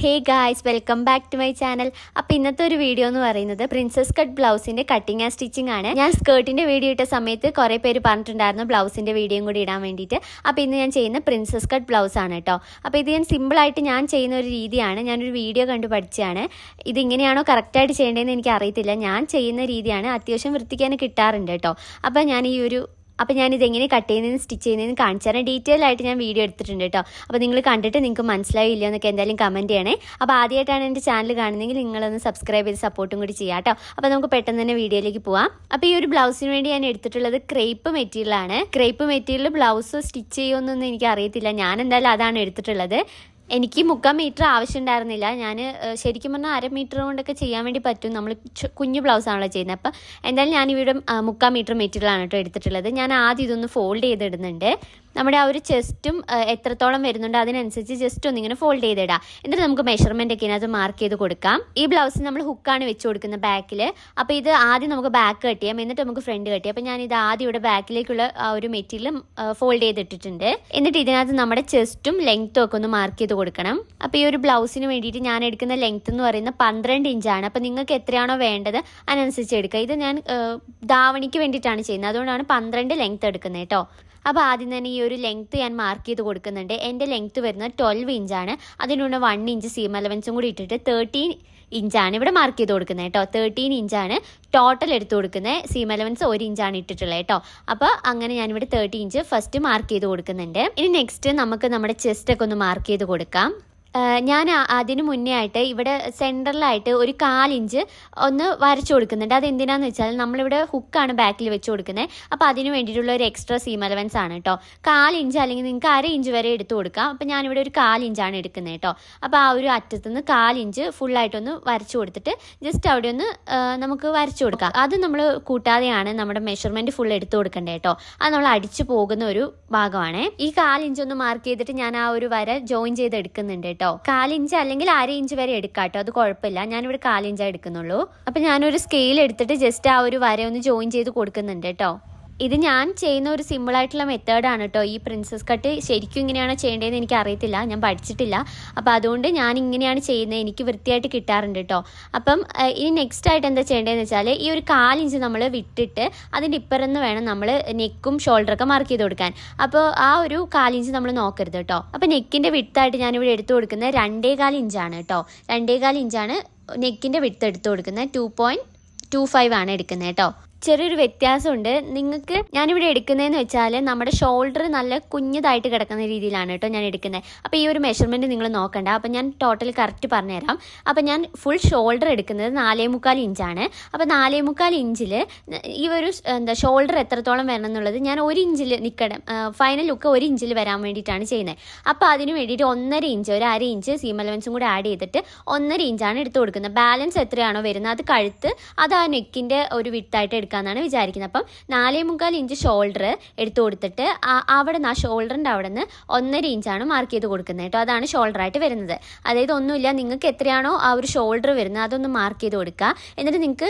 Hey guys, welcome back to my channel. അപ്പോൾ ഇന്നത്തെ ഒരു വീഡിയോ എന്ന് പറയുന്നത് പ്രിൻസസ് കട്ട് ബ്ലൗസിൻ്റെ കട്ടിങ് ആൻഡ് സ്റ്റിച്ചിങ് ആണ്. ഞാൻ സ്കേർട്ടിൻ്റെ വീഡിയോ ഇട്ട സമയത്ത് കുറേ പേര് പറഞ്ഞിട്ടുണ്ടായിരുന്നു ബ്ലൗസിൻ്റെ വീഡിയോയും കൂടി ഇടാൻ വേണ്ടിയിട്ട്. അപ്പോൾ ഇന്ന് ഞാൻ ചെയ്യുന്ന പ്രിൻസസ് കട്ട് ബ്ലൗസ് ആണ് കേട്ടോ. അപ്പോൾ ഇത് ഞാൻ സിമ്പിളായിട്ട് ഞാൻ ചെയ്യുന്ന ഒരു രീതിയാണ്. ഞാനൊരു വീഡിയോ കണ്ടു പഠിച്ചതാണ്. ഇതിങ്ങനെയാണോ കറക്റ്റായിട്ട് ചെയ്യേണ്ടതെന്ന് എനിക്ക് അറിയത്തില്ല. ഞാൻ ചെയ്യുന്ന രീതിയാണ്. അത്യാവശ്യം വൃത്തിക്കാൻ കിട്ടാറുണ്ട് കേട്ടോ. അപ്പോൾ ഞാനിതെങ്ങനെ കട്ട് ചെയ്യുന്നതെന്ന് സ്റ്റിച്ച് ചെയ്യുന്നതെന്ന് കാണിച്ചു തരാം. ഡീറ്റെയിൽ ആയിട്ട് ഞാൻ വീഡിയോ എടുത്തിട്ടുണ്ട് കേട്ടോ. അപ്പോൾ നിങ്ങൾ കണ്ടിട്ട് നിങ്ങൾക്ക് മനസ്സിലായില്ല എന്നൊക്കെ എന്തായാലും കമൻറ്റ് ചെയ്യണേ. അപ്പോൾ ആദ്യമായിട്ടാണ് എൻ്റെ ചാനൽ കാണുന്നതെങ്കിൽ നിങ്ങളൊന്ന് സബ്സ്ക്രൈബ് ചെയ്ത് സപ്പോർട്ടും കൂടി ചെയ്യാം കേട്ടോ. അപ്പോൾ നമുക്ക് പെട്ടെന്ന് തന്നെ വീഡിയോയിലേക്ക് പോവാം. അപ്പോൾ ഈ ഒരു ബ്ലൗസിന് വേണ്ടി ഞാൻ എടുത്തിട്ടുള്ളത് ക്രേപ്പ് മെറ്റീരിയലാണ്. ക്രേപ്പ് മെറ്റീരിയൽ ബ്ലൗസ് സ്റ്റിച്ച് ചെയ്യുമെന്നൊന്നും എനിക്ക് അറിയത്തില്ല. ഞാൻ എന്തായാലും അതാണ് എടുത്തിട്ടുള്ളത്. എനിക്ക് 3/4 മീറ്റർ ആവശ്യമുണ്ടായിരുന്നില്ല. ഞാൻ ശരിക്കും പറഞ്ഞാൽ 1/2 മീറ്റർ കൊണ്ടൊക്കെ ചെയ്യാൻ വേണ്ടി പറ്റും. നമ്മൾ കുഞ്ഞു ബ്ലൗസാണല്ലോ ചെയ്യുന്നത്. അപ്പോൾ എന്തായാലും ഞാനിവിടെ 3/4 മീറ്റർ മെറ്റീരിയലാണ് കേട്ടോ എടുത്തിട്ടുള്ളത്. ഞാൻ ആദ്യം ഇതൊന്ന് ഫോൾഡ് ചെയ്തിടുന്നുണ്ട്. നമ്മുടെ ആ ഒരു ചെസ്റ്റും എത്രത്തോളം വരുന്നുണ്ട് അതിനനുസരിച്ച് ജസ്റ്റ് ഒന്നിങ്ങനെ ഫോൾഡ് ചെയ്തിടാം. എന്നിട്ട് നമുക്ക് മെഷർമെൻ്റ് ഒക്കെ ഇതിനകത്ത് മാർക്ക് ചെയ്ത് കൊടുക്കാം. ഈ ബ്ലൗസിന് നമ്മൾ ഹുക്കാണ് വെച്ച് കൊടുക്കുന്നത് ബാക്കിൽ. അപ്പോൾ ഇത് ആദ്യം നമുക്ക് ബാക്ക് കട്ട് ചെയ്യാം, എന്നിട്ട് നമുക്ക് ഫ്രണ്ട് കട്ട് ചെയ്യാം. അപ്പോൾ ഞാനിത് ആദ്യം ഇവിടെ ബാക്കിലേക്കുള്ള ആ ഒരു മെറ്റീരിയൽ ഫോൾഡ് ചെയ്തിട്ടിട്ടുണ്ട്. എന്നിട്ട് ഇതിനകത്ത് നമ്മുടെ ചെസ്റ്റും ലെങ്ത്തും ഒക്കെ ഒന്ന് മാർക്ക് ചെയ്ത് കൊടുക്കണം. അപ്പോൾ ഈ ഒരു ബ്ലൗസിന് വേണ്ടിയിട്ട് ഞാൻ എടുക്കുന്ന ലെങ്ത്ത് എന്ന് പറയുന്നത് 12 ഇഞ്ചാണ്. അപ്പോൾ നിങ്ങൾക്ക് എത്രയാണോ വേണ്ടത് അതിനനുസരിച്ച് എടുക്കുക. ഇത് ഞാൻ ധാവണിക്ക് വേണ്ടിയിട്ടാണ് ചെയ്യുന്നത്, അതുകൊണ്ടാണ് 12 ലെങ്ത്ത് എടുക്കുന്നത് കേട്ടോ. അപ്പോൾ ആദ്യം തന്നെ ഈ ഒരു ലെങ്ത്ത് ഞാൻ മാർക്ക് ചെയ്ത് കൊടുക്കുന്നുണ്ട്. എൻ്റെ ലെങ്ത്ത് വരുന്നത് 12 ഇഞ്ചാണ്. അതിനുള്ള 1 ഇഞ്ച് സീം അലവൻസും കൂടി ഇട്ടിട്ട് 13 ഇഞ്ചാണ് ഇവിടെ മാർക്ക് ചെയ്ത് കൊടുക്കുന്നത് കേട്ടോ. 13 ഇഞ്ചാണ് ടോട്ടൽ എടുത്ത് കൊടുക്കുന്നത്. സീം അലവൻസ് 1 ഇഞ്ചാണ് ഇട്ടിട്ടുള്ളത് കേട്ടോ. അപ്പോൾ അങ്ങനെ ഞാനിവിടെ 30 ഇഞ്ച് ഫസ്റ്റ് മാർക്ക് ചെയ്ത് കൊടുക്കുന്നുണ്ട്. ഇനി നെക്സ്റ്റ് നമുക്ക് നമ്മുടെ ചെസ്റ്റൊക്കെ ഒന്ന് മാർക്ക് ചെയ്ത് കൊടുക്കാം. ഞാൻ അതിന് മുന്നേ ആയിട്ട് ഇവിടെ സെൻറ്ററിലായിട്ട് ഒരു 1/4 ഇഞ്ച് ഒന്ന് വരച്ചു കൊടുക്കുന്നുണ്ട്. അതെന്തിനാന്ന് വെച്ചാൽ നമ്മളിവിടെ ഹുക്കാണ് ബാക്കിൽ വെച്ച് കൊടുക്കുന്നത്. അപ്പോൾ അതിന് വേണ്ടിയിട്ടുള്ള ഒരു എക്സ്ട്രാ സീം അലവൻസ് ആണ് കേട്ടോ. 1/4 ഇഞ്ച് അല്ലെങ്കിൽ നിങ്ങൾക്ക് 1/2 ഇഞ്ച് വരെ എടുത്ത് കൊടുക്കാം. അപ്പോൾ ഞാനിവിടെ ഒരു 1/4 ഇഞ്ചാണ് എടുക്കുന്നത് കേട്ടോ. അപ്പോൾ ആ ഒരു അറ്റത്തുനിന്ന് 1/4 ഇഞ്ച് ഫുള്ളായിട്ടൊന്ന് വരച്ചു കൊടുത്തിട്ട് ജസ്റ്റ് അവിടെ ഒന്ന് നമുക്ക് വരച്ചു കൊടുക്കാം. അത് നമ്മൾ കൂട്ടാതെയാണ് നമ്മുടെ മെഷർമെൻറ്റ് ഫുൾ എടുത്ത് കൊടുക്കേണ്ടത് കേട്ടോ. അത് നമ്മൾ അടിച്ചു പോകുന്ന ഒരു ഭാഗമാണ്. ഈ 1/4 ഇഞ്ച് ഒന്ന് മാർക്ക് ചെയ്തിട്ട് ഞാൻ ആ ഒരു വര ജോയിൻ ചെയ്ത് എടുക്കുന്നുണ്ട് കേട്ടോ. 1/4 ഇഞ്ച് അല്ലെങ്കിൽ 1/2 ഇഞ്ച് വരെ എടുക്കാം കേട്ടോ. അത് കുഴപ്പമില്ല. ഞാനിവിടെ 1/4 ഇഞ്ചാണ് എടുക്കുന്നുള്ളൂ. അപ്പം ഞാനൊരു സ്കെയിൽ എടുത്തിട്ട് ജസ്റ്റ് ആ ഒരു വര ഒന്ന് ജോയിൻ ചെയ്ത് കൊടുക്കുന്നുണ്ട് കേട്ടോ. ഇത് ഞാൻ ചെയ്യുന്ന ഒരു സിമ്പിളായിട്ടുള്ള മെത്തേഡാണ് കേട്ടോ. ഈ പ്രിൻസസ് കട്ട് ശരിക്കും ഇങ്ങനെയാണോ ചെയ്യേണ്ടതെന്ന് എനിക്ക് അറിയത്തില്ല, ഞാൻ പഠിച്ചിട്ടില്ല. അപ്പോൾ അതുകൊണ്ട് ഞാൻ ഇങ്ങനെയാണ് ചെയ്യുന്നത്. എനിക്ക് വൃത്തിയായിട്ട് കിട്ടാറുണ്ട് കേട്ടോ. അപ്പം ഇനി നെക്സ്റ്റ് ആയിട്ട് എന്താ ചെയ്യേണ്ടതെന്ന് വെച്ചാൽ ഈ ഒരു 1/4 ഇഞ്ച് നമ്മൾ വിട്ടിട്ട് അതിൻ്റെ ഇപ്പുറന്ന് വേണം നമ്മൾ നെക്കും ഷോൾഡറൊക്കെ മാർക്ക് ചെയ്ത് കൊടുക്കാൻ. അപ്പോൾ ആ ഒരു 1/4 ഇഞ്ച് നമ്മൾ നോക്കരുത് കേട്ടോ. അപ്പോൾ നെക്കിൻ്റെ വിട്ടായിട്ട് ഞാനിവിടെ എടുത്തു കൊടുക്കുന്നത് 2.25 ഇഞ്ചാണ് കേട്ടോ. 2.25 ഇഞ്ചാണ് നെക്കിൻ്റെ വിട്ട് എടുത്തു കൊടുക്കുന്നത്. 2.25 ആണ് എടുക്കുന്നത് കേട്ടോ. ചെറിയൊരു വ്യത്യാസമുണ്ട്. നിങ്ങൾക്ക് ഞാനിവിടെ എടുക്കുന്നതെന്ന് വെച്ചാൽ നമ്മുടെ ഷോൾഡർ നല്ല കുഞ്ഞതായിട്ട് കിടക്കുന്ന രീതിയിലാണ് കേട്ടോ ഞാൻ എടുക്കുന്നത്. അപ്പോൾ ഈ ഒരു മെഷർമെൻറ്റ് നിങ്ങൾ നോക്കണ്ട. അപ്പോൾ ഞാൻ ടോട്ടൽ കറക്റ്റ് പറഞ്ഞുതരാം. അപ്പോൾ ഞാൻ ഫുൾ ഷോൾഡർ എടുക്കുന്നത് 4.25 ഇഞ്ചാണ്. അപ്പോൾ 4.25 ഇഞ്ചിൽ ഈ ഒരു ഷോൾഡർ എത്രത്തോളം വരണം എന്നുള്ളത് ഞാൻ 1 ഇഞ്ചിൽ നിൽക്കണം. ഫൈനൽ ലുക്ക് 1 ഇഞ്ചിൽ വരാൻ വേണ്ടിയിട്ടാണ് ചെയ്യുന്നത്. അപ്പോൾ അതിന് വേണ്ടിയിട്ട് 1.5 ഇഞ്ച്, ഒരു 1/2 ഇഞ്ച് സീം അലവൻസും കൂടി ആഡ് ചെയ്തിട്ട് 1.5 ഇഞ്ചാണ് എടുത്ത് കൊടുക്കുന്നത്. ബാലൻസ് എത്രയാണോ വരുന്നത് അത് കഴുത്ത് അത് ആ നെക്കിൻ്റെ ഒരു വിട്ടായിട്ട് എടുക്കാമെന്നാണ് വിചാരിക്കുന്നത്. അപ്പം 4.25 ഇഞ്ച് ഷോൾഡർ എടുത്തു കൊടുത്തിട്ട് അവിടെ നിന്ന് ആ ഷോൾഡറിൻ്റെ അവിടെ നിന്ന് 1.5 ഇഞ്ചാണ് മാർക്ക് ചെയ്ത് കൊടുക്കുന്നത് കേട്ടോ. അതാണ് ഷോൾഡറായിട്ട് വരുന്നത്. അതായത് ഒന്നുമില്ല, നിങ്ങൾക്ക് എത്രയാണോ ആ ഒരു ഷോൾഡർ വരുന്നത് അതൊന്ന് മാർക്ക് ചെയ്ത് കൊടുക്കുക. എന്നിട്ട് നിങ്ങൾക്ക്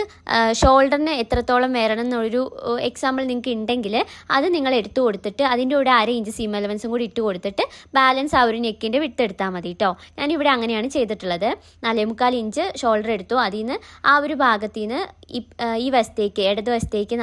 ഷോൾഡറിന് എത്രത്തോളം വരണം എന്നൊരു എക്സാമ്പിൾ നിങ്ങൾക്ക് ഉണ്ടെങ്കിൽ അത് നിങ്ങൾ എടുത്തു കൊടുത്തിട്ട് അതിൻ്റെ കൂടെ 1/2 ഇഞ്ച് സീം അലവൻസും കൂടി ഇട്ട് കൊടുത്തിട്ട് ബാലൻസ് ആ ഒരു നെക്കിൻ്റെ വിട്ട് എടുത്താൽ മതി കേട്ടോ. ഞാനിവിടെ അങ്ങനെയാണ് ചെയ്തിട്ടുള്ളത്. 4.25 ഇഞ്ച് ഷോൾഡർ എടുത്തു. അതിൽ നിന്ന് ആ ഒരു ഭാഗത്തു നിന്ന് ഈ വശത്തേക്ക് വശത്തേക്ക്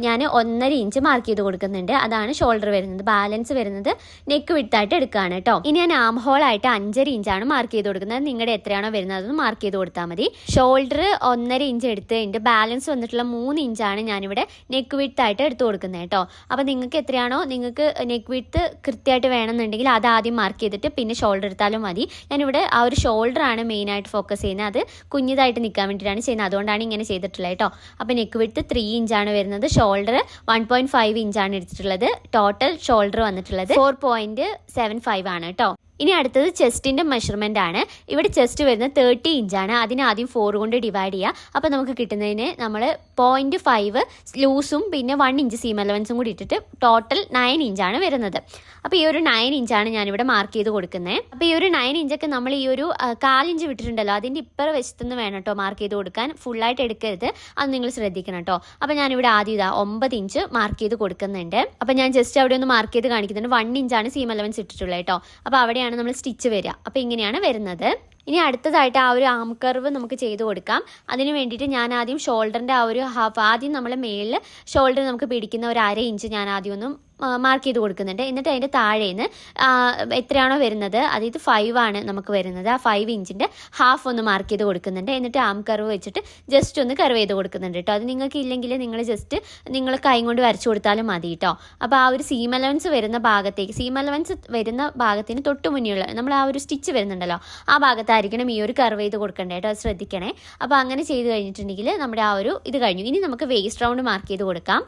ഞാൻ 1.5 ഇഞ്ച് മാർക്ക് ചെയ്ത് കൊടുക്കുന്നുണ്ട്. അതാണ് ഷോൾഡർ വരുന്നത്. ബാലൻസ് വരുന്നത് നെക്ക് വിട്ടായിട്ട് എടുക്കുകയാണ് കേട്ടോ. ഇനി ഞാൻ ആം ഹോളായിട്ട് 5.5 ഇഞ്ചാണ് മാർക്ക് ചെയ്ത് കൊടുക്കുന്നത്. നിങ്ങളുടെ എത്രയാണോ വരുന്നത് അതൊന്ന് മാർക്ക് ചെയ്ത് കൊടുത്താൽ മതി. ഷോൾഡർ 1.5 ഇഞ്ച് എടുത്തിട്ടുണ്ട്. ബാലൻസ് വന്നിട്ടുള്ള 3 ഇഞ്ചാണ് ഞാനിവിടെ നെക്ക് വിട്ടായിട്ട് എടുത്ത് കൊടുക്കുന്നത് കേട്ടോ. അപ്പോൾ നിങ്ങൾക്ക് എത്രയാണോ നിങ്ങൾക്ക് നെക്ക് വിട്ട് കൃത്യമായിട്ട് വേണമെന്നുണ്ടെങ്കിൽ അത് ആദ്യം മാർക്ക് ചെയ്തിട്ട് പിന്നെ ഷോൾഡർ എടുത്താലും മതി. ഞാനിവിടെ ആ ഒരു ഷോൾഡറാണ് മെയിനായിട്ട് ഫോക്കസ് ചെയ്യുന്നത്. അത് കുഞ്ഞതായിട്ട് നിൽക്കാൻ വേണ്ടിയിട്ടാണ് ചെയ്യുന്നത്. അതുകൊണ്ടാണ് ഇങ്ങനെ ചെയ്തിട്ടുള്ളത് കേട്ടോ. അപ്പോൾ നെക്ക് വിട്ട് 3 ഇഞ്ചാണ് വരുന്നത്. ഷോൾഡർ 1.5 ഇഞ്ചാണ് എടുത്തിട്ടുള്ളത്. ടോട്ടൽ ഷോൾഡർ വന്നിട്ടുള്ളത് 4.75 ആണ് കേട്ടോ. ഇനി അടുത്തത് ചെസ്റ്റിൻ്റെ മെഷർമെൻ്റ് ആണ്. ഇവിടെ ചെസ്റ്റ് വരുന്നത് 30 ഇഞ്ചാണ്. അതിന് ആദ്യം 4 കൊണ്ട് ഡിവൈഡ് ചെയ്യുക. അപ്പോൾ നമുക്ക് കിട്ടുന്നതിന് നമ്മൾ 0.5 ലൂസും പിന്നെ 1 ഇഞ്ച് സീം അലവൻസും കൂടി ഇട്ടിട്ട് ടോട്ടൽ 9 ഇഞ്ചാണ് വരുന്നത്. അപ്പോൾ ഈ ഒരു 9 ഇഞ്ചാണ് ഞാനിവിടെ മാർക്ക് ചെയ്ത് കൊടുക്കുന്നത്. അപ്പോൾ ഈ ഒരു 9 ഇഞ്ചൊക്കെ നമ്മൾ ഈ ഒരു 1/4 ഇഞ്ച് വിട്ടിട്ടുണ്ടല്ലോ അതിൻ്റെ ഇപ്പുറ വശത്തുനിന്ന് വേണം കേട്ടോ മാർക്ക് ചെയ്ത് കൊടുക്കാൻ. ഫുള്ളായിട്ട് എടുക്കരുത്, അത് നിങ്ങൾ ശ്രദ്ധിക്കണം കേട്ടോ. അപ്പോൾ ഞാനിവിടെ ആദ്യം 9 ഇഞ്ച് മാർക്ക് ചെയ്ത് കൊടുക്കുന്നുണ്ട്. അപ്പോൾ ഞാൻ ജസ്റ്റ് അവിടെ ഒന്ന് മാർക്ക് ചെയ്ത് കാണിക്കുന്നുണ്ട്. 1 ഇഞ്ചാണ് സീം അലവൻസ് ഇട്ടിട്ടുള്ളത് കേട്ടോ. അപ്പോൾ അവിടെയാണ് നമ്മൾ സ്റ്റിച്ച് വരിക. അപ്പോൾ ഇങ്ങനെയാണ് വരുന്നത്. ഇനി അടുത്തതായിട്ട് ആ ഒരു ആം കർവ് നമുക്ക് ചെയ്ത് കൊടുക്കാം. അതിന് വേണ്ടിയിട്ട് ഞാൻ ആദ്യം ഷോൾഡറിൻ്റെ ആ ഒരു ഹാഫ്, ആദ്യം നമ്മൾ മേളിൽ ഷോൾഡർ നമുക്ക് പിടിക്കുന്ന ഒരു 1/2 ഇഞ്ച് ഞാൻ ആദ്യം ഒന്ന് മാർക്ക് ചെയ്ത് കൊടുക്കുന്നുണ്ട്. എന്നിട്ട് അതിൻ്റെ താഴേന്ന് എത്രയാണോ വരുന്നത്, അതായത് 5 ആണ് നമുക്ക് വരുന്നത്, ആ 5 ഇഞ്ചിൻ്റെ ഹാഫ് ഒന്ന് മാർക്ക് ചെയ്ത് കൊടുക്കുന്നുണ്ട്. എന്നിട്ട് ആം കർവ് വെച്ചിട്ട് ജസ്റ്റ് ഒന്ന് കർവ് ചെയ്ത് കൊടുക്കുന്നുണ്ട് കേട്ടോ. അത് നിങ്ങൾക്ക് ഇല്ലെങ്കിൽ നിങ്ങൾ ജസ്റ്റ് നിങ്ങൾ കൈ കൊണ്ട് വരച്ചു കൊടുത്താലും മതി കേട്ടോ. അപ്പോൾ ആ ഒരു സീം അലവൻസ് വരുന്ന ഭാഗത്തേക്ക്, സീം അലവൻസ് വരുന്ന ഭാഗത്തിന് തൊട്ട് മുന്നിലുള്ള നമ്മൾ ആ ഒരു സ്റ്റിച്ച് വരുന്നുണ്ടല്ലോ, ആ ഭാഗത്തായിരിക്കണം ഈ ഒരു കർവ് ചെയ്ത് കൊടുക്കേണ്ടത് കേട്ടോ. അത് ശ്രദ്ധിക്കണേ. അപ്പോൾ അങ്ങനെ ചെയ്ത് കഴിഞ്ഞിട്ടുണ്ടെങ്കിൽ നമ്മുടെ ആ ഒരു ഇത് കഴിഞ്ഞു. ഇനി നമുക്ക് വേസ്റ്റ് റൗണ്ട് മാർക്ക് ചെയ്ത് കൊടുക്കാം.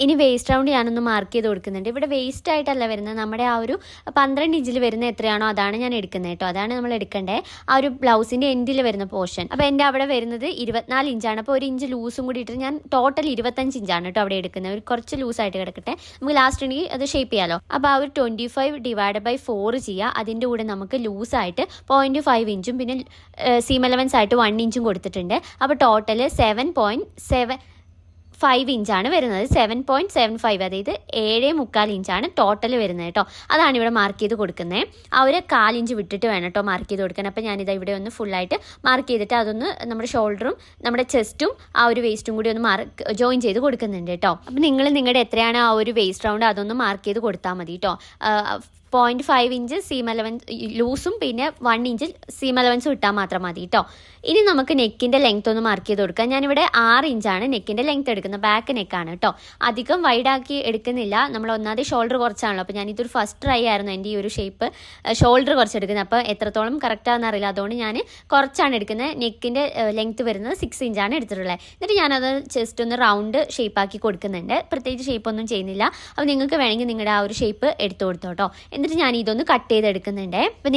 ഇനി വേസ്റ്റ് റൗണ്ട് ഞാനൊന്ന് മാർക്ക് ചെയ്ത് കൊടുക്കുന്നുണ്ട്. ഇവിടെ വേസ്റ്റ് ആയിട്ടല്ല വരുന്നത്, നമ്മുടെ ആ ഒരു 12 ഇഞ്ചിൽ വരുന്ന എത്രയാണോ അതാണ് ഞാൻ എടുക്കുന്നത് കേട്ടോ. അതാണ് നമ്മൾ എടുക്കേണ്ടത്, ആ ഒരു ബ്ലൗസിൻ്റെ എൻഡിൽ വരുന്ന പോർഷൻ. അപ്പോൾ എൻ്റെ അവിടെ വരുന്നത് 24 ഇഞ്ചാണ്. അപ്പോൾ 1 ഇഞ്ച് ലൂസും കൂടി ഇട്ടിട്ട് ഞാൻ ടോട്ടൽ 25 ഇഞ്ചാണ് കേട്ടോ അവിടെ എടുക്കുന്നത്. ഒരു കുറച്ച് ലൂസായിട്ട് കിടക്കട്ടെ, നമുക്ക് ലാസ്റ്റ് ഉണ്ടെങ്കിൽ അത് ഷേപ്പ് ചെയ്യാമല്ലോ. അപ്പോൾ ആ ഒരു 25 ഡിവൈഡ് ബൈ 4 ചെയ്യുക. അതിൻ്റെ കൂടെ നമുക്ക് ലൂസായിട്ട് 0.5 ഇഞ്ചും പിന്നെ സീം അലവൻസ് ആയിട്ട് 1 ഇഞ്ചും കൊടുത്തിട്ടുണ്ട്. അപ്പോൾ ടോട്ടൽ 7.5 ഇഞ്ചാണ് വരുന്നത്. 7.75, അതായത് 7.25 ഇഞ്ചാണ് ടോട്ടൽ വരുന്നത് കേട്ടോ. അതാണ് ഇവിടെ മാർക്ക് ചെയ്ത് കൊടുക്കുന്നത്. ആ ഒരു 1/4 ഇഞ്ച് വിട്ടിട്ട് വേണം കേട്ടോ മാർക്ക് ചെയ്ത് കൊടുക്കാൻ. അപ്പോൾ ഞാനിതാ ഇവിടെ ഒന്ന് ഫുള്ളായിട്ട് മാർക്ക് ചെയ്തിട്ട് അതൊന്ന് നമ്മുടെ ഷോൾഡറും നമ്മുടെ ചെസ്റ്റും ആ ഒരു വേസ്റ്റും കൂടി ഒന്ന് ജോയിൻ ചെയ്ത് കൊടുക്കുന്നുണ്ട് കേട്ടോ. അപ്പോൾ നിങ്ങളുടെ എത്രയാണ് ആ ഒരു വേസ്റ്റ് റൗണ്ട് അതൊന്ന് മാർക്ക് ചെയ്ത് കൊടുത്താൽ മതി കേട്ടോ. 0.5 ഇഞ്ച് സീം അലവൻസ് ലൂസും പിന്നെ 1 ഇഞ്ച് സീം അലവൻസും ഇട്ടാൽ മാത്രം മതി കേട്ടോ. ഇനി നമുക്ക് നെക്കിൻ്റെ ലെങ്ത് ഒന്ന് മാർക്ക് ചെയ്ത് കൊടുക്കാം. ഞാനിവിടെ 6 ഇഞ്ചാണ് നെക്കിൻ്റെ ലെങ്ത് എടുക്കുന്നത്. ബാക്ക് നെക്കാണ് കേട്ടോ. അധികം വൈഡാക്കി എടുക്കുന്നില്ല. നമ്മൾ ഒന്നാമത് ഷോൾഡർ കുറച്ചാണല്ലോ. അപ്പോൾ ഞാനിതൊരു ഫസ്റ്റ് ട്രൈ ആയിരുന്നു എൻ്റെ ഈ ഒരു ഷേപ്പ് ഷോൾഡർ കുറച്ച് എടുക്കുന്നത്. അപ്പോൾ എത്രത്തോളം കറക്റ്റാണെന്ന് അറിയില്ല, അതുകൊണ്ട് ഞാൻ കുറച്ചാണ് എടുക്കുന്നത്. നെക്കിൻ്റെ ലെങ്ത് വരുന്നത് 6 ഇഞ്ചാണ് എടുത്തിട്ടുള്ളത്. എന്നിട്ട് ഞാനത് ജസ്റ്റ് ഒന്ന് റൗണ്ട് ഷേപ്പാക്കി കൊടുക്കുന്നുണ്ട്. പ്രത്യേകിച്ച് ഷേപ്പൊന്നും ചെയ്യുന്നില്ല. അപ്പോൾ നിങ്ങൾക്ക് വേണമെങ്കിൽ നിങ്ങളുടെ ആ ഒരു ഷേപ്പ് എടുത്തു കൊടുത്തോ കേട്ടോ. എന്നിട്ട് ഞാൻ ഇതൊന്ന് കട്ട് ചെയ്തെടുക്കുന്നുണ്ട്. അപ്പോൾ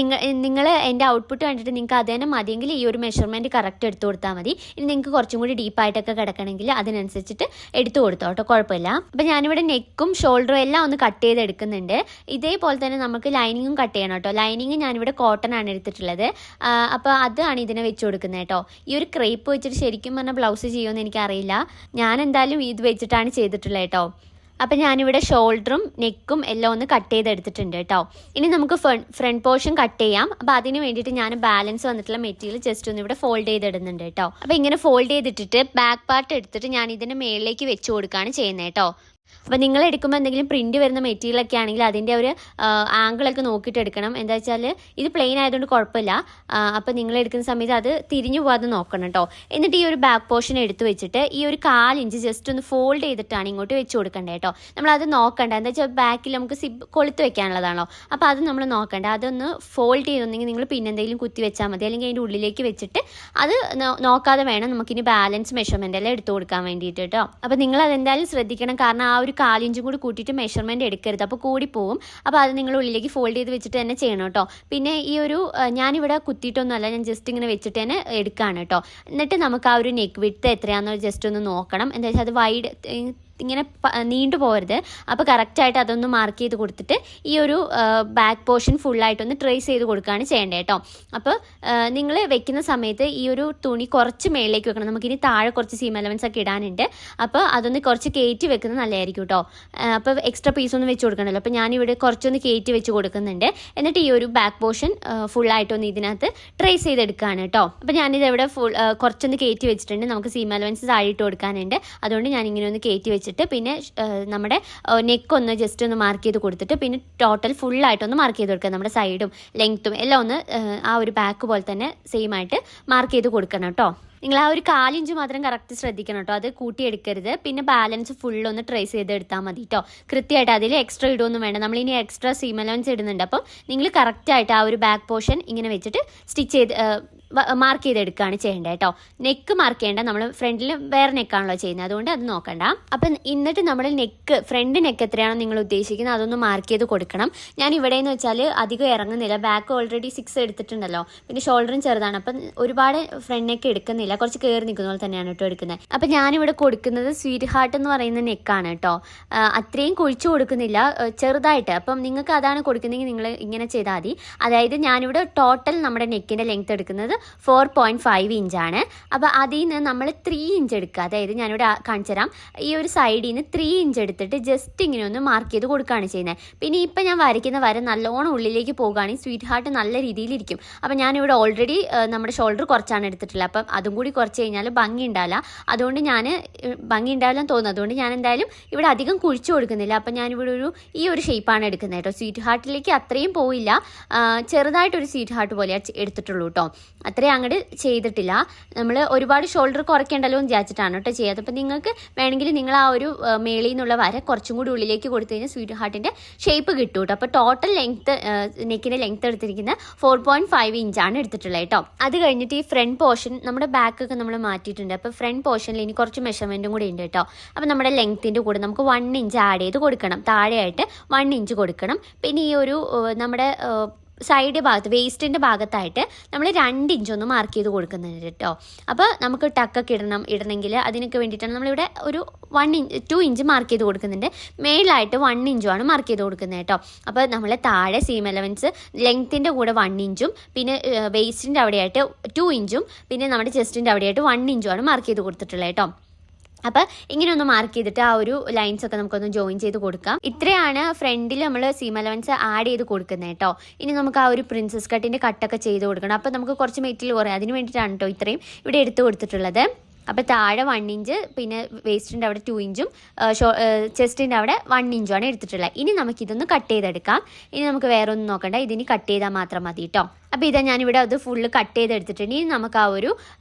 നിങ്ങൾ എൻ്റെ ഔട്ട്പുട്ട് കണ്ടിട്ട് നിങ്ങൾക്ക് അത് തന്നെ മതിയെങ്കിൽ ഈ ഒരു മെഷർമെൻറ്റ് കറക്റ്റ് എടുത്തു കൊടുത്താൽ മതി. ഇനി നിങ്ങൾക്ക് കുറച്ചും കൂടി ഡീപ്പായിട്ടൊക്കെ കിടക്കണമെങ്കിൽ അതിനനുസരിച്ചിട്ട് എടുത്തു കൊടുത്തോ കേട്ടോ, കുഴപ്പമില്ല. അപ്പോൾ ഞാനിവിടെ നെക്കും ഷോൾഡറും എല്ലാം ഒന്ന് കട്ട് ചെയ്തെടുക്കുന്നുണ്ട്. ഇതേപോലെ തന്നെ നമുക്ക് ലൈനിങ്ങും കട്ട് ചെയ്യണം കേട്ടോ. ലൈനിങ് ഞാനിവിടെ കോട്ടൺ ആണ് എടുത്തിട്ടുള്ളത്. അപ്പോൾ അതാണ് ഇതിനെ വെച്ച് കൊടുക്കുന്നത് കേട്ടോ. ഈ ഒരു ക്രേപ്പ് വെച്ചിട്ട് ശരിക്കും പറഞ്ഞാൽ ബ്ലൗസ് ചെയ്യുമെന്ന് എനിക്കറിയില്ല. ഞാൻ എന്തായാലും ഇത് വെച്ചിട്ടാണ് ചെയ്തിട്ടുള്ളത് കേട്ടോ. അപ്പം ഞാനിവിടെ ഷോൾഡറും നെക്കും എല്ലാം ഒന്ന് കട്ട് ചെയ്തെടുത്തിട്ടുണ്ട് കേട്ടോ. ഇനി നമുക്ക് ഫ്രണ്ട് പോർഷൻ കട്ട് ചെയ്യാം. അപ്പോൾ അതിന് വേണ്ടിയിട്ട് ഞാൻ ബാലൻസ് വന്നിട്ടുള്ള മെറ്റീരിയൽ ജസ്റ്റ് ഒന്ന് ഇവിടെ ഫോൾഡ് ചെയ്തിടുന്നുണ്ട് കേട്ടോ. അപ്പോൾ ഇങ്ങനെ ഫോൾഡ് ചെയ്തിട്ടിട്ട് ബാക്ക് പാർട്ട് എടുത്തിട്ട് ഞാൻ ഇതിൻ്റെ മേളിലേക്ക് വെച്ച് കൊടുക്കുകയാണ് ചെയ്യുന്നത് കേട്ടോ. അപ്പോൾ നിങ്ങൾ എടുക്കുമ്പോൾ എന്തെങ്കിലും പ്രിൻറ്റ് വരുന്ന മെറ്റീരിയലൊക്കെ ആണെങ്കിൽ അതിൻ്റെ ഒരു ആംഗിളൊക്കെ നോക്കിയിട്ട് എടുക്കണം. എന്താ വെച്ചാൽ ഇത് പ്ലെയിൻ ആയതുകൊണ്ട് കുഴപ്പമില്ല. അപ്പോൾ നിങ്ങൾ എടുക്കുന്ന സമയത്ത് അത് തിരിഞ്ഞു പോകാതെ നോക്കണം കേട്ടോ. എന്നിട്ട് ഈ ഒരു ബാക്ക് പോർഷൻ എടുത്ത് വെച്ചിട്ട് ഈ ഒരു 1/4 ഇഞ്ച് ജസ്റ്റ് ഒന്ന് ഫോൾഡ് ചെയ്തിട്ടാണ് ഇങ്ങോട്ട് വെച്ച് കൊടുക്കേണ്ടത് കേട്ടോ. നമ്മളത് നോക്കണ്ട, എന്താ വെച്ചാൽ ബാക്കിൽ നമുക്ക് കൊളുത്ത് വെക്കാനുള്ളതാണല്ലോ. അപ്പോൾ അത് നമ്മൾ നോക്കണ്ട, അതൊന്ന് ഫോൾഡ് ചെയ്തെങ്കിൽ നിങ്ങൾ പിന്നെ എന്തെങ്കിലും കുത്തി വെച്ചാൽ മതി. അല്ലെങ്കിൽ അതിൻ്റെ ഉള്ളിലേക്ക് വെച്ചിട്ട് അത് നോക്കാതെ വേണം നമുക്കിനി ബാലൻസ് മെഷർമെൻ്റ് എല്ലാം എടുത്തു കൊടുക്കാൻ വേണ്ടിയിട്ട് കേട്ടോ. അപ്പോൾ നിങ്ങൾ അതെന്തായാലും ശ്രദ്ധിക്കണം. കാരണം ആ ഒരു 1/4 ഇഞ്ചും കൂടി കൂട്ടിയിട്ട് മെഷർമെൻറ്റ് എടുക്കരുത്, അപ്പോൾ കൂടിപ്പോവും. അപ്പോൾ അത് നിങ്ങൾ ഉള്ളിലേക്ക് ഫോൾഡ് ചെയ്ത് വെച്ചിട്ട് തന്നെ ചെയ്യണം കേട്ടോ. പിന്നെ ഈ ഒരു ഞാനിവിടെ കുത്തിയിട്ടൊന്നുമല്ല, ഞാൻ ജസ്റ്റ് ഇങ്ങനെ വെച്ചിട്ട് തന്നെ എടുക്കുകയാണ് കേട്ടോ. എന്നിട്ട് നമുക്ക് ആ ഒരു നെക്ക് വിഡ്ത്ത് എത്രയാണെന്ന് ജസ്റ്റ് ഒന്ന് നോക്കണം. എന്താ വെച്ചാൽ അത് വൈഡ് ഇങ്ങനെ നീണ്ടു പോകരുത്. അപ്പോൾ കറക്റ്റായിട്ട് അതൊന്ന് മാർക്ക് ചെയ്ത് കൊടുത്തിട്ട് ഈ ഒരു ബാക്ക് പോർഷൻ ഫുള്ളായിട്ടൊന്ന് ട്രേസ് ചെയ്ത് കൊടുക്കുകയാണ് ചെയ്യേണ്ടത് കേട്ടോ. അപ്പോൾ നിങ്ങൾ വെക്കുന്ന സമയത്ത് ഈ ഒരു തുണി കുറച്ച് മേളിലേക്ക് വെക്കണം. നമുക്കിനി താഴെ കുറച്ച് സീം എലമെൻറ്റ്സ് ഒക്കെ ഇടാനുണ്ട്. അപ്പോൾ അതൊന്ന് കുറച്ച് കയറ്റി വെക്കുന്നത് നല്ലതായിരിക്കും കേട്ടോ. അപ്പോൾ എക്സ്ട്രാ പീസൊന്നും വെച്ച് കൊടുക്കണമല്ലോ. അപ്പോൾ ഞാനിവിടെ കുറച്ചൊന്ന് കയറ്റി വെച്ച് കൊടുക്കുന്നുണ്ട്. എന്നിട്ട് ഈ ഒരു ബാക്ക് പോർഷൻ ഫുള്ളായിട്ടൊന്ന് ഇതിനകത്ത് ട്രേസ് ചെയ്തെടുക്കുകയാണ് കേട്ടോ. അപ്പോൾ ഞാനിത് ഇവിടെ കുറച്ചൊന്ന് കയറ്റി വെച്ചിട്ടുണ്ട്. നമുക്ക് സീം എലമെൻറ്റ്സ് താഴെ ഇട്ട് കൊടുക്കാനുണ്ട്. അതുകൊണ്ട് ഞാനിങ്ങനെ ഒന്ന് കയറ്റി വെച്ചിട്ട് പിന്നെ നമ്മുടെ നെക്കൊന്ന് ജസ്റ്റ് ഒന്ന് മാർക്ക് ചെയ്ത് കൊടുത്തിട്ട് പിന്നെ ടോട്ടൽ ഫുള്ളായിട്ടൊന്ന് മാർക്ക് ചെയ്ത് കൊടുക്കുക. നമ്മുടെ സൈഡും ലെങ്ത്തും എല്ലാം ഒന്ന് ആ ഒരു ബാക്ക് പോലെ തന്നെ സെയിം ആയിട്ട് മാർക്ക് ചെയ്ത് കൊടുക്കണം കേട്ടോ. നിങ്ങൾ ആ ഒരു 1/4 ഇഞ്ച് മാത്രം കറക്റ്റ് ശ്രദ്ധിക്കണം കേട്ടോ. അത് കൂട്ടിയെടുക്കരുത്. പിന്നെ ബാലൻസ് ഫുള്ളൊന്ന് ട്രേസ് ചെയ്ത് എടുത്താൽ മതി കേട്ടോ. കൃത്യമായിട്ട് അതിൽ എക്സ്ട്രാ ഇടുമൊന്നും വേണ്ട. നമ്മളിനി എക്സ്ട്രാ സീം അലവൻസ് ഇടുന്നുണ്ട്. അപ്പം നിങ്ങൾ കറക്റ്റായിട്ട് ആ ഒരു ബാക്ക് പോർഷൻ ഇങ്ങനെ വെച്ചിട്ട് സ്റ്റിച്ച് ചെയ്ത് മാർക്ക് ചെയ്തെടുക്കുകയാണ് ചെയ്യേണ്ടത് കേട്ടോ. നെക്ക് മാർക്ക് ചെയ്യേണ്ട, നമ്മൾ ഫ്രണ്ടിൽ വേറെ നെക്കാണല്ലോ ചെയ്യുന്നത്, അതുകൊണ്ട് അത് നോക്കണ്ട. അപ്പം എന്നിട്ട് നമ്മൾ ഫ്രണ്ട് നെക്ക് എത്രയാണോ നിങ്ങൾ ഉദ്ദേശിക്കുന്നത് അതൊന്ന് മാർക്ക് ചെയ്ത് കൊടുക്കണം. ഞാൻ ഇവിടെ എന്ന് വെച്ചാൽ അധികം ഇറങ്ങുന്നില്ല. Back already 6 എടുത്തിട്ടുണ്ടല്ലോ. പിന്നെ ഷോൾഡറും ചെറുതാണ്. അപ്പം ഒരുപാട് ഫ്രണ്ട് നെക്ക് എടുക്കുന്നില്ല, കുറച്ച് കയറി നിൽക്കുന്ന പോലെ തന്നെയാണ് കേട്ടോ എടുക്കുന്നത്. അപ്പം ഞാനിവിടെ കൊടുക്കുന്നത് സ്വീറ്റ് ഹാർട്ട് എന്ന് പറയുന്ന നെക്കാണ് കേട്ടോ. അത്രയും കുഴിച്ചു കൊടുക്കുന്നില്ല, ചെറുതായിട്ട്. അപ്പം നിങ്ങൾക്ക് അതാണ് കൊടുക്കുന്നതെങ്കിൽ നിങ്ങൾ ഇങ്ങനെ ചെയ്താൽ മതി. അതായത് ഞാനിവിടെ ടോട്ടൽ നമ്മുടെ നെക്കിൻ്റെ ലെങ്ത് എടുക്കുന്നത് 4.5 ഇഞ്ചാണ്. അപ്പോൾ അതിൽ നിന്ന് നമ്മൾ 3 ഇഞ്ച് എടുക്കുക. അതായത് ഞാനിവിടെ കാണിച്ചു തരാം. ഈ ഒരു സൈഡിൽ നിന്ന് 3 ഇഞ്ച് എടുത്തിട്ട് ജസ്റ്റ് ഇങ്ങനെ ഒന്ന് മാർക്ക് ചെയ്ത് കൊടുക്കുകയാണ് ചെയ്യുന്നത്. പിന്നെ ഇപ്പം ഞാൻ വരയ്ക്കുന്ന വര നല്ലോണം ഉള്ളിലേക്ക് പോകുകയാണെങ്കിൽ സ്വീറ്റ് ഹാർട്ട് നല്ല രീതിയിലിരിക്കും. അപ്പം ഞാനിവിടെ ഓൾറെഡി നമ്മുടെ ഷോൾഡർ കുറച്ചാണ് എടുത്തിട്ടുള്ളത്. അപ്പം അതും കൂടി കുറച്ച് കഴിഞ്ഞാൽ ഭംഗി ഉണ്ടാവില്ല. അതുകൊണ്ട് ഭംഗി ഉണ്ടാവില്ല തോന്നുന്നു. അതുകൊണ്ട് ഞാൻ എന്തായാലും ഇവിടെ അധികം കുഴിച്ചു കൊടുക്കുന്നില്ല. അപ്പം ഞാനിവിടെ ഈ ഒരു ഷേപ്പാണ് എടുക്കുന്നത് കേട്ടോ. സ്വീറ്റ് ഹാർട്ടിലേക്ക് അത്രയും പോയില്ല, ചെറുതായിട്ടൊരു സ്വീറ്റ് ഹാർട്ട് പോലെ എടുത്തിട്ടുള്ളൂ കേട്ടോ. അത്രയും അങ്ങോട്ട് ചെയ്തിട്ടില്ല. നമ്മൾ ഒരുപാട് ഷോൾഡർ കുറയ്ക്കേണ്ടല്ലോ എന്ന് വിചാരിച്ചിട്ടാണ് കേട്ടോ ചെയ്യാത്തത്. അപ്പം നിങ്ങൾക്ക് വേണമെങ്കിൽ നിങ്ങൾ ആ ഒരു മേളിൽ നിന്നുള്ള വര കുറച്ചും കൂടി ഉള്ളിലേക്ക് കൊടുത്തു കഴിഞ്ഞാൽ സ്വീറ്റ് ഹാർട്ടിൻ്റെ ഷേപ്പ് കിട്ടും കേട്ടോ. അപ്പോൾ ടോട്ടൽ നെക്കിൻ്റെ ലെങ്ത്ത് എടുത്തിരിക്കുന്നത് 4.5 ഇഞ്ചാണ് എടുത്തിട്ടുള്ളത് കേട്ടോ. അത് കഴിഞ്ഞിട്ട് ഈ ഫ്രണ്ട് പോർഷൻ നമ്മുടെ ബാക്കൊക്കെ നമ്മൾ മാറ്റിയിട്ടുണ്ട്. അപ്പോൾ ഫ്രണ്ട് പോർഷനിൽ ഇനി കുറച്ച് മെഷർമെൻറ്റും കൂടി ഉണ്ട് കേട്ടോ. അപ്പോൾ നമ്മുടെ ലെങ്ത്തിൻ്റെ കൂടെ നമുക്ക് 1 ഇഞ്ച് ആഡ് ചെയ്ത് കൊടുക്കണം. താഴെയായിട്ട് 1 ഇഞ്ച് കൊടുക്കണം. പിന്നെ ഈ ഒരു നമ്മുടെ സൈഡ് ഭാഗത്ത് വേസ്റ്റിൻ്റെ ഭാഗത്തായിട്ട് നമ്മൾ 2 ഇഞ്ചൊന്ന് മാർക്ക് ചെയ്ത് കൊടുക്കുന്നുണ്ട് കേട്ടോ. അപ്പോൾ നമുക്ക് ടക്കൊക്കെ ഇടണമെങ്കിൽ അതിനൊക്കെ വേണ്ടിയിട്ടാണ് നമ്മളിവിടെ ഒരു 2 ഇഞ്ച് മാർക്ക് ചെയ്ത് കൊടുക്കുന്നുണ്ട്. മേളിലായിട്ട് 1 ഇഞ്ചുമാണ് മാർക്ക് ചെയ്ത് കൊടുക്കുന്നത് കേട്ടോ. അപ്പോൾ നമ്മൾ താഴെ സീം അലവൻസ് ലെങ്ത്തിൻ്റെ കൂടെ 1 ഇഞ്ചും പിന്നെ വേസ്റ്റിൻ്റെ അവിടെയായിട്ട് 2 ഇഞ്ചും പിന്നെ നമ്മുടെ ചെസ്റ്റിൻ്റെ അവിടെയായിട്ട് 1 ഇഞ്ചുമാണ് മാർക്ക് ചെയ്ത് കൊടുത്തിട്ടുള്ളത് കേട്ടോ. അപ്പോൾ ഇങ്ങനെ ഒന്ന് മാർക്ക് ചെയ്തിട്ട് ആ ഒരു ലൈൻസ് ഒക്കെ നമുക്കൊന്ന് ജോയിൻ ചെയ്ത് കൊടുക്കാം. ഇത്രയാണ് ഫ്രണ്ടിൽ നമ്മൾ സീം അലവൻസ് ആഡ് ചെയ്ത് കൊടുക്കുന്നത് കേട്ടോ. ഇനി നമുക്ക് ആ ഒരു പ്രിൻസസ് കട്ടിൻ്റെ കട്ടൊക്കെ ചെയ്ത് കൊടുക്കണം. അപ്പോൾ നമുക്ക് കുറച്ച് മെറ്റീരിയൽ കുറയും. അതിന് വേണ്ടിയിട്ടാണ് കേട്ടോ ഇത്രയും ഇവിടെ എടുത്ത് കൊടുത്തിട്ടുള്ളത്. അപ്പോൾ താഴെ 1 ഇഞ്ച് പിന്നെ വേസ്റ്റിൻ്റെ അവിടെ 2 ഇഞ്ചും ചെസ്റ്റിൻ്റെ അവിടെ 1 ഇഞ്ചുമാണ് എടുത്തിട്ടുള്ളത്. ഇനി നമുക്കിതൊന്ന് കട്ട് ചെയ്തെടുക്കാം. ഇനി നമുക്ക് വേറെ ഒന്നും നോക്കണ്ട, ഇതിനി കട്ട് ചെയ്താൽ മാത്രം മതി കേട്ടോ. അപ്പോൾ ഇതാ ഞാനിവിടെ അത് ഫുള്ള് കട്ട് ചെയ്തെടുത്തിട്ടുണ്ട്. ഇനി നമുക്ക് ആ ഒരു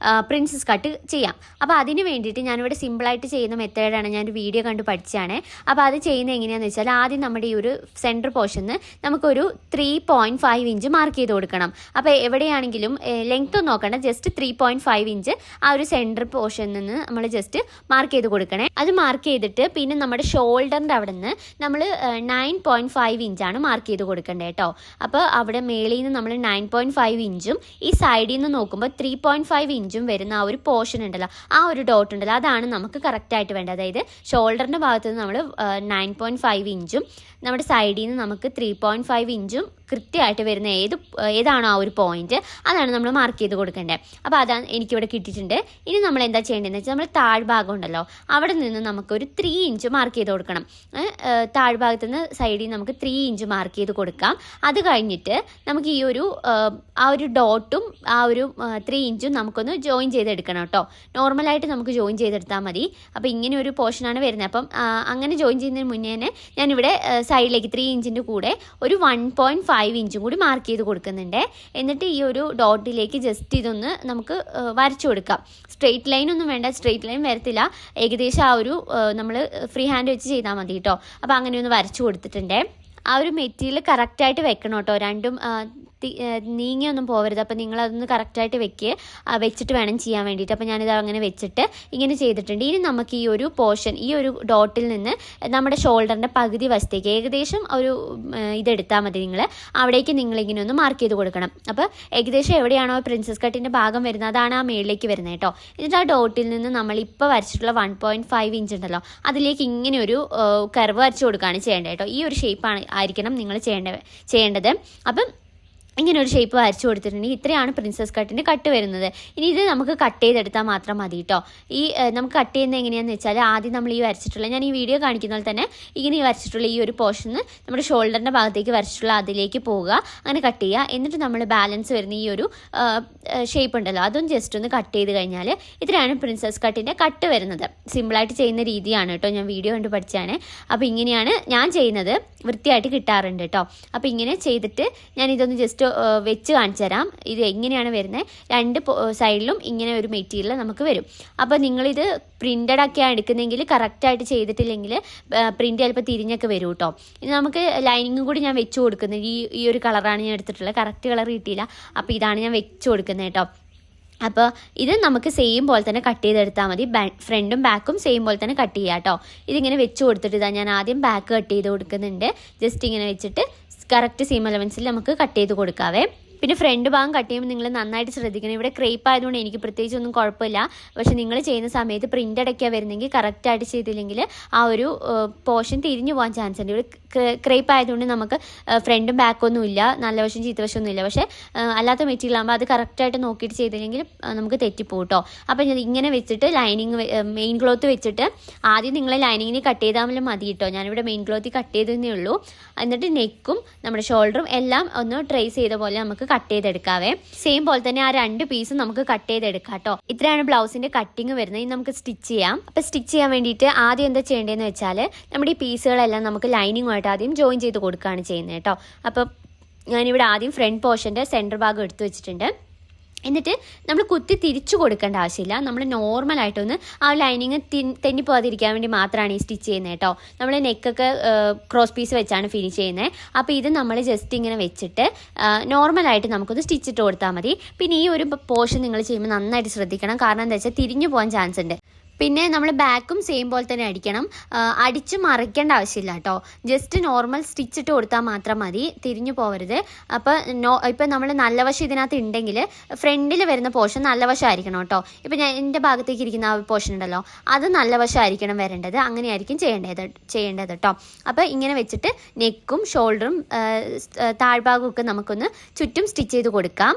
പ്രിൻസസ് കട്ട് ചെയ്യാം. അപ്പോൾ അതിന് വേണ്ടിയിട്ട് ഞാനിവിടെ സിമ്പിളായിട്ട് ചെയ്യുന്ന മെത്തേഡാണ്, ഞാനൊരു വീഡിയോ കണ്ട് പഠിച്ചതാണ്. അപ്പോൾ അത് ചെയ്യുന്നത് എങ്ങനെയാണെന്ന് വെച്ചാൽ ആദ്യം നമ്മുടെ ഈ ഒരു സെൻറ്റർ പോർഷന് നമുക്കൊരു 3.5 ഇഞ്ച് മാർക്ക് ചെയ്ത് കൊടുക്കണം. അപ്പോൾ എവിടെയാണെങ്കിലും ലെങ്ത് ഒന്നും നോക്കണ്ട, ജസ്റ്റ് 3.5 ഇഞ്ച് ആ ഒരു സെൻറ്റർ പോർഷനിൽ നിന്ന് നമ്മൾ ജസ്റ്റ് മാർക്ക് ചെയ്ത് കൊടുക്കണേ. അത് മാർക്ക് ചെയ്തിട്ട് പിന്നെ നമ്മുടെ ഷോൾഡറിൻ്റെ അവിടെ നിന്ന് നമ്മൾ 9.5 ഇഞ്ചാണ് മാർക്ക് ചെയ്ത് കൊടുക്കേണ്ടത് കേട്ടോ. അപ്പോൾ അവിടെ മേളിൽ നിന്ന് നമ്മൾ 9.5 ഇഞ്ചും ഈ സൈഡിൽ നിന്ന് നോക്കുമ്പോൾ 3.5 ഇഞ്ചും വരുന്ന ആ ഒരു പോർഷൻ ഉണ്ടല്ലോ, ആ ഒരു ഡോട്ട് ഉണ്ടല്ലോ, അതാണ് നമുക്ക് കറക്റ്റായിട്ട് വേണ്ടത്. അതായത് ഷോൾഡറിൻ്റെ ഭാഗത്ത് നിന്ന് നമ്മൾ 9.5 ഇഞ്ചും നമ്മുടെ സൈഡിൽ നിന്ന് നമുക്ക് 3.5 ഇഞ്ചും കൃത്യമായിട്ട് വരുന്ന ഏതാണോ ആ ഒരു പോയിന്റ് അതാണ് നമ്മൾ മാർക്ക് ചെയ്ത് കൊടുക്കേണ്ടത്. അപ്പോൾ അതാണ് എനിക്കിവിടെ കിട്ടിയിട്ടുണ്ട്. ഇനി നമ്മൾ എന്താ ചെയ്യേണ്ടതെന്ന് വെച്ചാൽ നമ്മൾ താഴ്ഭാഗം ഉണ്ടല്ലോ അവിടെ നിന്ന് നമുക്കൊരു 3 ഇഞ്ച് മാർക്ക് ചെയ്ത് കൊടുക്കണം. താഴ്ഭാഗത്ത് നിന്ന് സൈഡിൽ നമുക്ക് 3 ഇഞ്ച് മാർക്ക് ചെയ്ത് കൊടുക്കാം. അത് കഴിഞ്ഞിട്ട് നമുക്ക് ഈ ഒരു ആ ഒരു ഡോട്ടും ആ ഒരു 3 ഇഞ്ചും നമുക്കൊന്ന് ജോയിൻ ചെയ്തെടുക്കണം കേട്ടോ. നോർമലായിട്ട് നമുക്ക് ജോയിൻ ചെയ്തെടുത്താൽ മതി. അപ്പോൾ ഇങ്ങനെ ഒരു പോർഷനാണ് വരുന്നത്. അപ്പം അങ്ങനെ ജോയിൻ ചെയ്യുന്നതിന് മുന്നേ തന്നെ ഞാനിവിടെ സൈഡിലേക്ക് 3 ഇഞ്ചിൻ്റെ കൂടെ ഒരു 1.5 ഇഞ്ചും കൂടി മാർക്ക് ചെയ്ത് കൊടുക്കുന്നുണ്ട്. എന്നിട്ട് ഈ ഒരു ഡോട്ടിലേക്ക് ജസ്റ്റ് ഇതൊന്ന് നമുക്ക് വരച്ചു കൊടുക്കാം. സ്ട്രെയിറ്റ് ലൈൻ ഒന്നും വേണ്ട, സ്ട്രെയിറ്റ് ലൈൻ വരത്തില്ല, ഏകദേശം ആ ഒരു നമ്മൾ ഫ്രീ ഹാൻഡ് വെച്ച് ചെയ്താൽ മതി കേട്ടോ. അപ്പോൾ അങ്ങനെ ഒന്ന് വരച്ചു കൊടുത്തിട്ടുണ്ട്. ആ ഒരു മെറ്റീരിയൽ കറക്റ്റായിട്ട് വെക്കണം കേട്ടോ, രണ്ടും നീങ്ങിയൊന്നും പോകരുത്. അപ്പോൾ നിങ്ങളതൊന്ന് കറക്റ്റായിട്ട് വെച്ചിട്ട് വേണം ചെയ്യാൻ വേണ്ടിയിട്ട്. അപ്പോൾ ഞാനിത് അങ്ങനെ വെച്ചിട്ട് ഇങ്ങനെ ചെയ്തിട്ടുണ്ട്. ഇനി നമുക്ക് ഈ ഒരു പോർഷൻ ഈ ഒരു ഡോട്ടിൽ നിന്ന് നമ്മുടെ ഷോൾഡറിൻ്റെ പകുതി വശത്തേക്ക് ഏകദേശം ഒരു ഇതെടുത്താൽ മതി. അവിടേക്ക് നിങ്ങളിങ്ങനെ ഒന്ന് മാർക്ക് ചെയ്ത് കൊടുക്കണം. അപ്പോൾ ഏകദേശം എവിടെയാണോ പ്രിൻസസ് കട്ടിൻ്റെ ഭാഗം വരുന്നത് അതാണ് ആ മേളിലേക്ക് വരുന്നത് കേട്ടോ. എന്നിട്ട് ആ ഡോട്ടിൽ നിന്ന് നമ്മളിപ്പോൾ വരച്ചിട്ടുള്ള 1.5 ഇഞ്ച് ഉണ്ടല്ലോ അതിലേക്ക് ഇങ്ങനെ ഒരു കർവ് വരച്ച് കൊടുക്കുകയാണ് ചെയ്യേണ്ടത് കേട്ടോ. ഈ ഒരു ഷേപ്പാണ് ആയിരിക്കണം നിങ്ങൾ ചെയ്യേണ്ടത്. അപ്പം ഇങ്ങനെ ഒരു ഷേപ്പ് വരച്ചു കൊടുത്തിട്ടുണ്ടെങ്കിൽ ഇത്രയാണ് പ്രിൻസസ് കട്ടിൻ്റെ കട്ട് വരുന്നത്. ഇനി ഇത് നമുക്ക് കട്ട് ചെയ്തെടുത്താൽ മാത്രം മതി കേട്ടോ. ഈ നമുക്ക് കട്ട് ചെയ്യുന്നത് എങ്ങനെയാണെന്ന് വെച്ചാൽ ആദ്യം നമ്മൾ ഈ വരച്ചിട്ടുള്ള, ഞാൻ ഈ വീഡിയോ കാണിക്കുന്ന പോലെ തന്നെ ഇങ്ങനെ ഈ വരച്ചിട്ടുള്ള ഈ ഒരു പോർഷന് നമ്മുടെ ഷോൾഡറിൻ്റെ ഭാഗത്തേക്ക് വരച്ചിട്ടുള്ള അതിലേക്ക് പോവുക, അങ്ങനെ കട്ട് ചെയ്യുക. എന്നിട്ട് നമ്മൾ ബാലൻസ് വരുന്ന ഈ ഒരു ഷേപ്പ് ഉണ്ടല്ലോ അതും ജസ്റ്റ് ഒന്ന് കട്ട് ചെയ്ത് കഴിഞ്ഞാൽ ഇത്രയാണ് പ്രിൻസസ് കട്ടിൻ്റെ കട്ട് വരുന്നത്. സിമ്പിളായിട്ട് ചെയ്യുന്ന രീതിയാണ് കേട്ടോ, ഞാൻ വീഡിയോ കണ്ട് പഠിച്ചാണ്. അപ്പോൾ ഇങ്ങനെയാണ് ഞാൻ ചെയ്യുന്നത്, വൃത്തിയായിട്ട് കിട്ടാറുണ്ട് കേട്ടോ. അപ്പോൾ ഇങ്ങനെ ചെയ്തിട്ട് ഞാനിതൊന്ന് ജസ്റ്റ് വെച്ച് കാണിച്ചു തരാം. ഇത് എങ്ങനെയാണ് വരുന്നത്. 2 സൈഡിലും ഇങ്ങനെ ഒരു മെറ്റീരിയൽ നമുക്ക് വരും. അപ്പോൾ നിങ്ങളിത് പ്രിൻ്റഡ് ഒക്കെയാണ് എടുക്കുന്നതെങ്കിൽ കറക്റ്റായിട്ട് ചെയ്തിട്ടില്ലെങ്കിൽ പ്രിൻ്റ് ചിലപ്പോൾ തിരിഞ്ഞൊക്കെ വരും കേട്ടോ. ഇനി നമുക്ക് ലൈനിങ്ങും കൂടി ഞാൻ വെച്ച് കൊടുക്കുന്നത് ഈ ഒരു കളറാണ് ഞാൻ എടുത്തിട്ടുള്ളത്. കറക്റ്റ് കളർ കിട്ടിയില്ല, അപ്പോൾ ഇതാണ് ഞാൻ വെച്ച് കൊടുക്കുന്നത് കേട്ടോ. അപ്പോൾ ഇത് നമുക്ക് സെയിം പോലെ തന്നെ കട്ട് ചെയ്തെടുത്താൽ മതി. ഫ്രണ്ടും ബാക്കും സെയിം പോലെ തന്നെ കട്ട് ചെയ്യാം കേട്ടോ. ഇതിങ്ങനെ വെച്ച് കൊടുത്തിട്ട് ഇതാ ഞാൻ ആദ്യം ബാക്ക് കട്ട് ചെയ്ത് കൊടുക്കുന്നുണ്ട്. ജസ്റ്റ് ഇങ്ങനെ വെച്ചിട്ട് കറക്റ്റ് സീം അലവൻസിൽ നമുക്ക് കട്ട് ചെയ്ത് കൊടുക്കാവേ. പിന്നെ ഫ്രണ്ട് ഭാഗം കട്ട് ചെയ്യുമ്പോൾ നിങ്ങൾ നന്നായിട്ട് ശ്രദ്ധിക്കണം. ഇവിടെ ക്രേപ്പ് ആയതുകൊണ്ട് എനിക്ക് പ്രത്യേകിച്ചൊന്നും കുഴപ്പമില്ല. പക്ഷേ നിങ്ങൾ ചെയ്യുന്ന സമയത്ത് പ്രിൻ്റ് അടയ്ക്കാൻ വരുന്നെങ്കിൽ കറക്റ്റായിട്ട് ചെയ്തില്ലെങ്കിൽ ആ ഒരു പോർഷൻ തിരിഞ്ഞു പോകാൻ ചാൻസ് ഉണ്ട്. ഇവിടെ ക്രേപ്പ് ആയതുകൊണ്ട് നമുക്ക് ഫ്രണ്ടും ബാക്കൊന്നും ഇല്ല, നല്ല വശം ചീത്ത വശമൊന്നും ഇല്ല. പക്ഷേ അല്ലാത്ത മെറ്റീരിയൽ ആകുമ്പോൾ അത് കറക്റ്റായിട്ട് നോക്കിയിട്ട് ചെയ്തില്ലെങ്കിൽ നമുക്ക് തെറ്റിപ്പോകും കേട്ടോ. അപ്പോൾ ഞാൻ ഇങ്ങനെ വെച്ചിട്ട് ലൈനിങ് മെയിൻ ക്ലോത്ത് വെച്ചിട്ട് ആദ്യം നിങ്ങൾ ലൈനിങ്ങിന് കട്ട് ചെയ്താൽ മതി കേട്ടോ. ഞാനിവിടെ മെയിൻ ക്ലോത്തിൽ കട്ട് ചെയ്തതേ ഉള്ളൂ. എന്നിട്ട് നെക്കും നമ്മുടെ ഷോൾഡറും എല്ലാം ഒന്ന് ട്രേസ് ചെയ്ത പോലെ നമുക്ക് കട്ട് ചെയ്തെടുക്കാവേ. സെയിം പോലെ തന്നെ ആ 2 പീസും നമുക്ക് കട്ട് ചെയ്തെടുക്കാം കേട്ടോ. ഇത്രയാണ് ബ്ലൗസിൻ്റെ കട്ടിങ് വരുന്നത്. ഇനി നമുക്ക് സ്റ്റിച്ച് ചെയ്യാം. അപ്പോൾ സ്റ്റിച്ച് ചെയ്യാൻ വേണ്ടിയിട്ട് ആദ്യം എന്താ ചെയ്യേണ്ടതെന്ന് വെച്ചാൽ നമ്മുടെ ഈ പീസുകളെല്ലാം നമുക്ക് ലൈനിങ്ങുമായിട്ട് ആദ്യം ജോയിൻ ചെയ്ത് കൊടുക്കുകയാണ് ചെയ്യുന്നത് കേട്ടോ. അപ്പോൾ ഞാനിവിടെ ആദ്യം ഫ്രണ്ട് പോർഷൻ്റെ സെൻറ്റർ ഭാഗം എടുത്തു വെച്ചിട്ടുണ്ട്. എന്നിട്ട് നമ്മൾ കുത്തി തിരിച്ചു കൊടുക്കേണ്ട ആവശ്യമില്ല. നമ്മൾ നോർമലായിട്ടൊന്ന് ആ ലൈനിങ് തെന്നിപ്പോകാതിരിക്കാൻ വേണ്ടി മാത്രമാണ് ഈ സ്റ്റിച്ച് ചെയ്യുന്നത് കേട്ടോ. നമ്മൾ നെക്കൊക്കെ ക്രോസ് പീസ് വെച്ചാണ് ഫിനിഷ് ചെയ്യുന്നത്. അപ്പോൾ ഇത് നമ്മൾ ജസ്റ്റ് ഇങ്ങനെ വെച്ചിട്ട് നോർമലായിട്ട് നമുക്കൊന്ന് സ്റ്റിച്ചിട്ട് കൊടുത്താൽ മതി. പിന്നെ ഈ ഒരു പോർഷൻ നിങ്ങൾ ചെയ്യുമ്പോൾ നന്നായിട്ട് ശ്രദ്ധിക്കണം. കാരണം എന്താ വെച്ചാൽ തിരിഞ്ഞു പോകാൻ ചാൻസ് ഉണ്ട്. പിന്നെ നമ്മൾ ബാക്കും സെയിം പോലെ തന്നെ അടിക്കണം. അടിച്ച് മറിക്കേണ്ട ആവശ്യമില്ല കേട്ടോ. ജസ്റ്റ് നോർമൽ സ്റ്റിച്ചിട്ട് കൊടുത്താൽ മാത്രം മതി, തിരിഞ്ഞു പോകരുത്. അപ്പോൾ ഇപ്പം നമ്മൾ നല്ല വശം ഇതിനകത്ത് ഉണ്ടെങ്കിൽ ഫ്രണ്ടിൽ വരുന്ന പോർഷൻ നല്ല വശമായിരിക്കണം കേട്ടോ. ഇപ്പം ഞാൻ എൻ്റെ ഭാഗത്തേക്ക് ഇരിക്കുന്ന ആ പോർഷൻ ഉണ്ടല്ലോ, അത് നല്ല വശമായിരിക്കണം വരേണ്ടത്. അങ്ങനെയായിരിക്കും ചെയ്യേണ്ടത് കേട്ടോ. അപ്പോൾ ഇങ്ങനെ വെച്ചിട്ട് നെക്കും ഷോൾഡറും താഴ്ഭാഗമൊക്കെ നമുക്കൊന്ന് ചുറ്റും സ്റ്റിച്ച് ചെയ്ത് കൊടുക്കാം.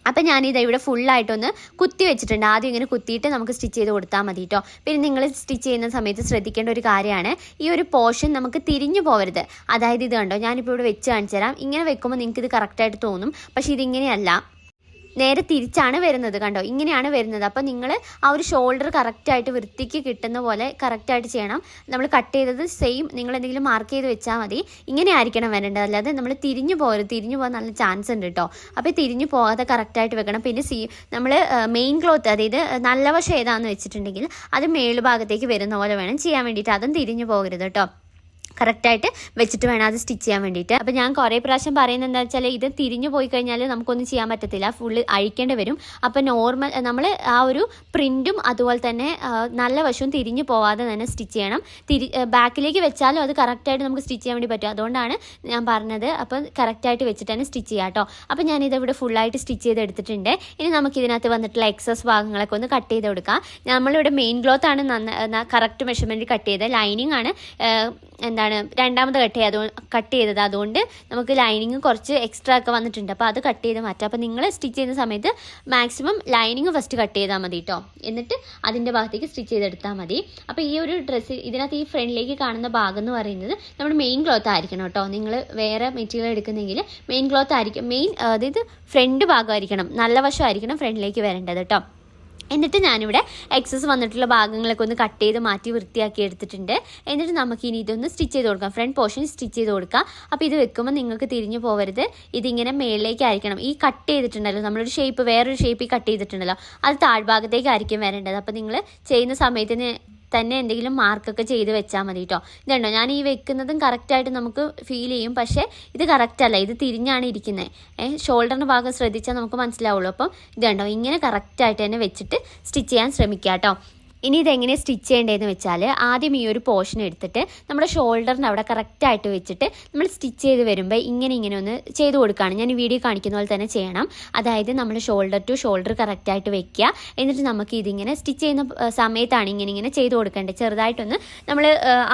അപ്പം ഞാനിത് ഇവിടെ ഫുള്ളായിട്ടൊന്ന് കുത്തി വെച്ചിട്ടുണ്ട്. ആദ്യം ഇങ്ങനെ കുത്തിയിട്ട് നമുക്ക് സ്റ്റിച്ച് ചെയ്ത് കൊടുത്താൽ മതി കേട്ടോ. പിന്നെ നിങ്ങൾ സ്റ്റിച്ച് ചെയ്യുന്ന സമയത്ത് ശ്രദ്ധിക്കേണ്ട ഒരു കാര്യമാണ്, ഈ ഒരു പോർഷൻ നമുക്ക് തിരിഞ്ഞു പോകരുത്. അതായത് ഇത് കണ്ടോ, ഞാനിപ്പോൾ ഇവിടെ വെച്ച് കാണിച്ചു തരാം. ഇങ്ങനെ വെക്കുമ്പോൾ നിങ്ങൾക്ക് ഇത് കറക്റ്റായിട്ട് തോന്നും, പക്ഷേ ഇതിങ്ങനെയല്ല, നേരെ തിരിച്ചാണ് വരുന്നത്. കണ്ടോ, ഇങ്ങനെയാണ് വരുന്നത്. അപ്പോൾ നിങ്ങൾ ആ ഒരു ഷോൾഡർ കറക്റ്റായിട്ട് വൃത്തിക്ക് കിട്ടുന്ന പോലെ കറക്റ്റായിട്ട് ചെയ്യണം. നമ്മൾ കട്ട് ചെയ്തത് സെയിം നിങ്ങൾ എന്തെങ്കിലും മാർക്ക് ചെയ്ത് വെച്ചാൽ മതി. ഇങ്ങനെ ആയിരിക്കണം വരേണ്ടത്, അല്ലാതെ നമ്മൾ തിരിഞ്ഞു പോകാൻ നല്ല ചാൻസ് ഉണ്ട് കേട്ടോ. അപ്പോൾ തിരിഞ്ഞു പോകാതെ കറക്റ്റായിട്ട് വെക്കണം. പിന്നെ നമ്മൾ മെയിൻ ക്ലോത്ത്, അതായത് നല്ല വശം ഏതാണെന്ന് വെച്ചിട്ടുണ്ടെങ്കിൽ അത് മേളുഭാഗത്തേക്ക് വരുന്ന പോലെ വേണം ചെയ്യാൻ വേണ്ടിയിട്ട്. അതും തിരിഞ്ഞു പോകരുത് കേട്ടോ. കറക്റ്റായിട്ട് വെച്ചിട്ട് വേണം അത് സ്റ്റിച്ച് ചെയ്യാൻ വേണ്ടിയിട്ട്. അപ്പോൾ ഞാൻ കുറേ പ്രാവശ്യം പറയുന്നത് എന്താ വെച്ചാൽ, ഇത് തിരിഞ്ഞു പോയി കഴിഞ്ഞാൽ നമുക്കൊന്നും ചെയ്യാൻ പറ്റത്തില്ല, ഫുള്ള് അഴിക്കേണ്ടി വരും. അപ്പോൾ നോർമൽ നമ്മൾ ആ ഒരു പ്രിൻറ്റും അതുപോലെ തന്നെ നല്ല വശവും തിരിഞ്ഞു പോവാതെ തന്നെ സ്റ്റിച്ച് ചെയ്യണം. ബാക്കിലേക്ക് വെച്ചാലും അത് കറക്റ്റായിട്ട് നമുക്ക് സ്റ്റിച്ച് ചെയ്യാൻ വേണ്ടി പറ്റും. അതുകൊണ്ടാണ് ഞാൻ പറഞ്ഞത്. അപ്പോൾ കറക്റ്റായിട്ട് വെച്ചിട്ട് തന്നെ സ്റ്റിച്ച് ചെയ്യാം കേട്ടോ. അപ്പോൾ ഞാനിതിവിടെ ഫുള്ളായിട്ട് സ്റ്റിച്ച് ചെയ്ത് എടുത്തിട്ടുണ്ട്. ഇനി നമുക്കിതിനകത്ത് വന്നിട്ടുള്ള എക്സസ് ഭാഗങ്ങളൊക്കെ ഒന്ന് കട്ട് ചെയ്ത് കൊടുക്കാം. നമ്മളിവിടെ മെയിൻ ക്ലോത്താണ് കറക്റ്റ് മെഷർമെൻറ്റ് കട്ട് ചെയ്തത്. ലൈനിങ് ആണ് രണ്ടാമത് കട്ട് ചെയ്തത്. അതുകൊണ്ട് നമുക്ക് ലൈനിങ് കുറച്ച് എക്സ്ട്രാ ഒക്കെ വന്നിട്ടുണ്ട്. അപ്പോൾ അത് കട്ട് ചെയ്ത് മാറ്റാം. അപ്പോൾ നിങ്ങൾ സ്റ്റിച്ച് ചെയ്യുന്ന സമയത്ത് മാക്സിമം ലൈനിങ് ഫസ്റ്റ് കട്ട് ചെയ്താൽ മതി കേട്ടോ. എന്നിട്ട് അതിൻ്റെ ഭാഗത്തേക്ക് സ്റ്റിച്ച് ചെയ്തെടുത്താൽ മതി. അപ്പോൾ ഈ ഒരു ഡ്രസ്സ് ഇതിനകത്ത് ഈ ഫ്രണ്ടിലേക്ക് കാണുന്ന ഭാഗം എന്ന് പറയുന്നത് നമ്മുടെ മെയിൻ ക്ലോത്ത് ആയിരിക്കണം കേട്ടോ. നിങ്ങൾ വേറെ മെറ്റീരിയൽ എടുക്കുന്നെങ്കിൽ മെയിൻ ക്ലോത്ത് ആയിരിക്കും, അതായത് ഫ്രണ്ട് ഭാഗമായിരിക്കണം, നല്ല വശമായിരിക്കണം ഫ്രണ്ടിലേക്ക് വരേണ്ടത് കേട്ടോ. എന്നിട്ട് ഞാനിവിടെ എക്സസ് വന്നിട്ടുള്ള ഭാഗങ്ങളൊക്കെ ഒന്ന് കട്ട് ചെയ്ത് മാറ്റി വൃത്തിയാക്കി എടുത്തിട്ടുണ്ട്. എന്നിട്ട് നമുക്കിനി ഇതൊന്ന് സ്റ്റിച്ച് ചെയ്ത് കൊടുക്കാം. ഫ്രണ്ട് പോർഷൻ സ്റ്റിച്ച് ചെയ്ത് കൊടുക്കാം. അപ്പോൾ ഇത് വെക്കുമ്പോൾ നിങ്ങൾക്ക് തിരിഞ്ഞു പോകരുത്, ഇതിങ്ങനെ മേളിലേക്കായിരിക്കണം. ഈ കട്ട് ചെയ്തിട്ടുണ്ടല്ലോ, നമ്മളൊരു ഷേപ്പ്, വേറൊരു ഷേപ്പ് കട്ട് ചെയ്തിട്ടുണ്ടല്ലോ, അത് താഴ്ഭാഗത്തേക്കായിരിക്കും വരേണ്ടത്. അപ്പോൾ നിങ്ങൾ ചെയ്യുന്ന സമയത്തിന് തന്നെ എന്തെങ്കിലും മാർക്കൊക്കെ ചെയ്ത് വെച്ചാൽ മതി കേട്ടോ. ഇതുണ്ടോ, ഞാൻ ഈ വെക്കുന്നതും കറക്റ്റായിട്ട് നമുക്ക് ഫീൽ ചെയ്യും, പക്ഷേ ഇത് കറക്റ്റല്ല, ഇത് തിരിഞ്ഞാണ് ഇരിക്കുന്നത്. ഷോൾഡറിൻ്റെ ഭാഗം ശ്രദ്ധിച്ചാൽ നമുക്ക് മനസ്സിലാവുള്ളൂ. അപ്പം ഇതുണ്ടോ, ഇങ്ങനെ കറക്റ്റായിട്ട് തന്നെ വെച്ചിട്ട് സ്റ്റിച്ച് ചെയ്യാൻ ശ്രമിക്കുക കേട്ടോ. ഇനി ഇതെങ്ങനെ സ്റ്റിച്ച് ചെയ്യേണ്ടതെന്ന് വെച്ചാൽ, ആദ്യം ഈ ഒരു പോർഷൻ എടുത്തിട്ട് നമ്മുടെ ഷോൾഡറിൻ്റെ അവിടെ കറക്റ്റായിട്ട് വെച്ചിട്ട് നമ്മൾ സ്റ്റിച്ച് ചെയ്ത് വരുമ്പോൾ ഇങ്ങനെ ഒന്ന് ചെയ്ത് കൊടുക്കുകയാണ്. ഞാൻ ഈ വീഡിയോ കാണിക്കുന്ന പോലെ തന്നെ ചെയ്യണം. അതായത് നമ്മൾ ഷോൾഡർ ടു ഷോൾഡർ കറക്റ്റായിട്ട് വെക്കുക. എന്നിട്ട് നമുക്ക് ഇതിങ്ങനെ സ്റ്റിച്ച് ചെയ്യുന്ന സമയത്താണ് ഇങ്ങനെ ചെയ്ത് കൊടുക്കേണ്ടത്. ചെറുതായിട്ടൊന്ന് നമ്മൾ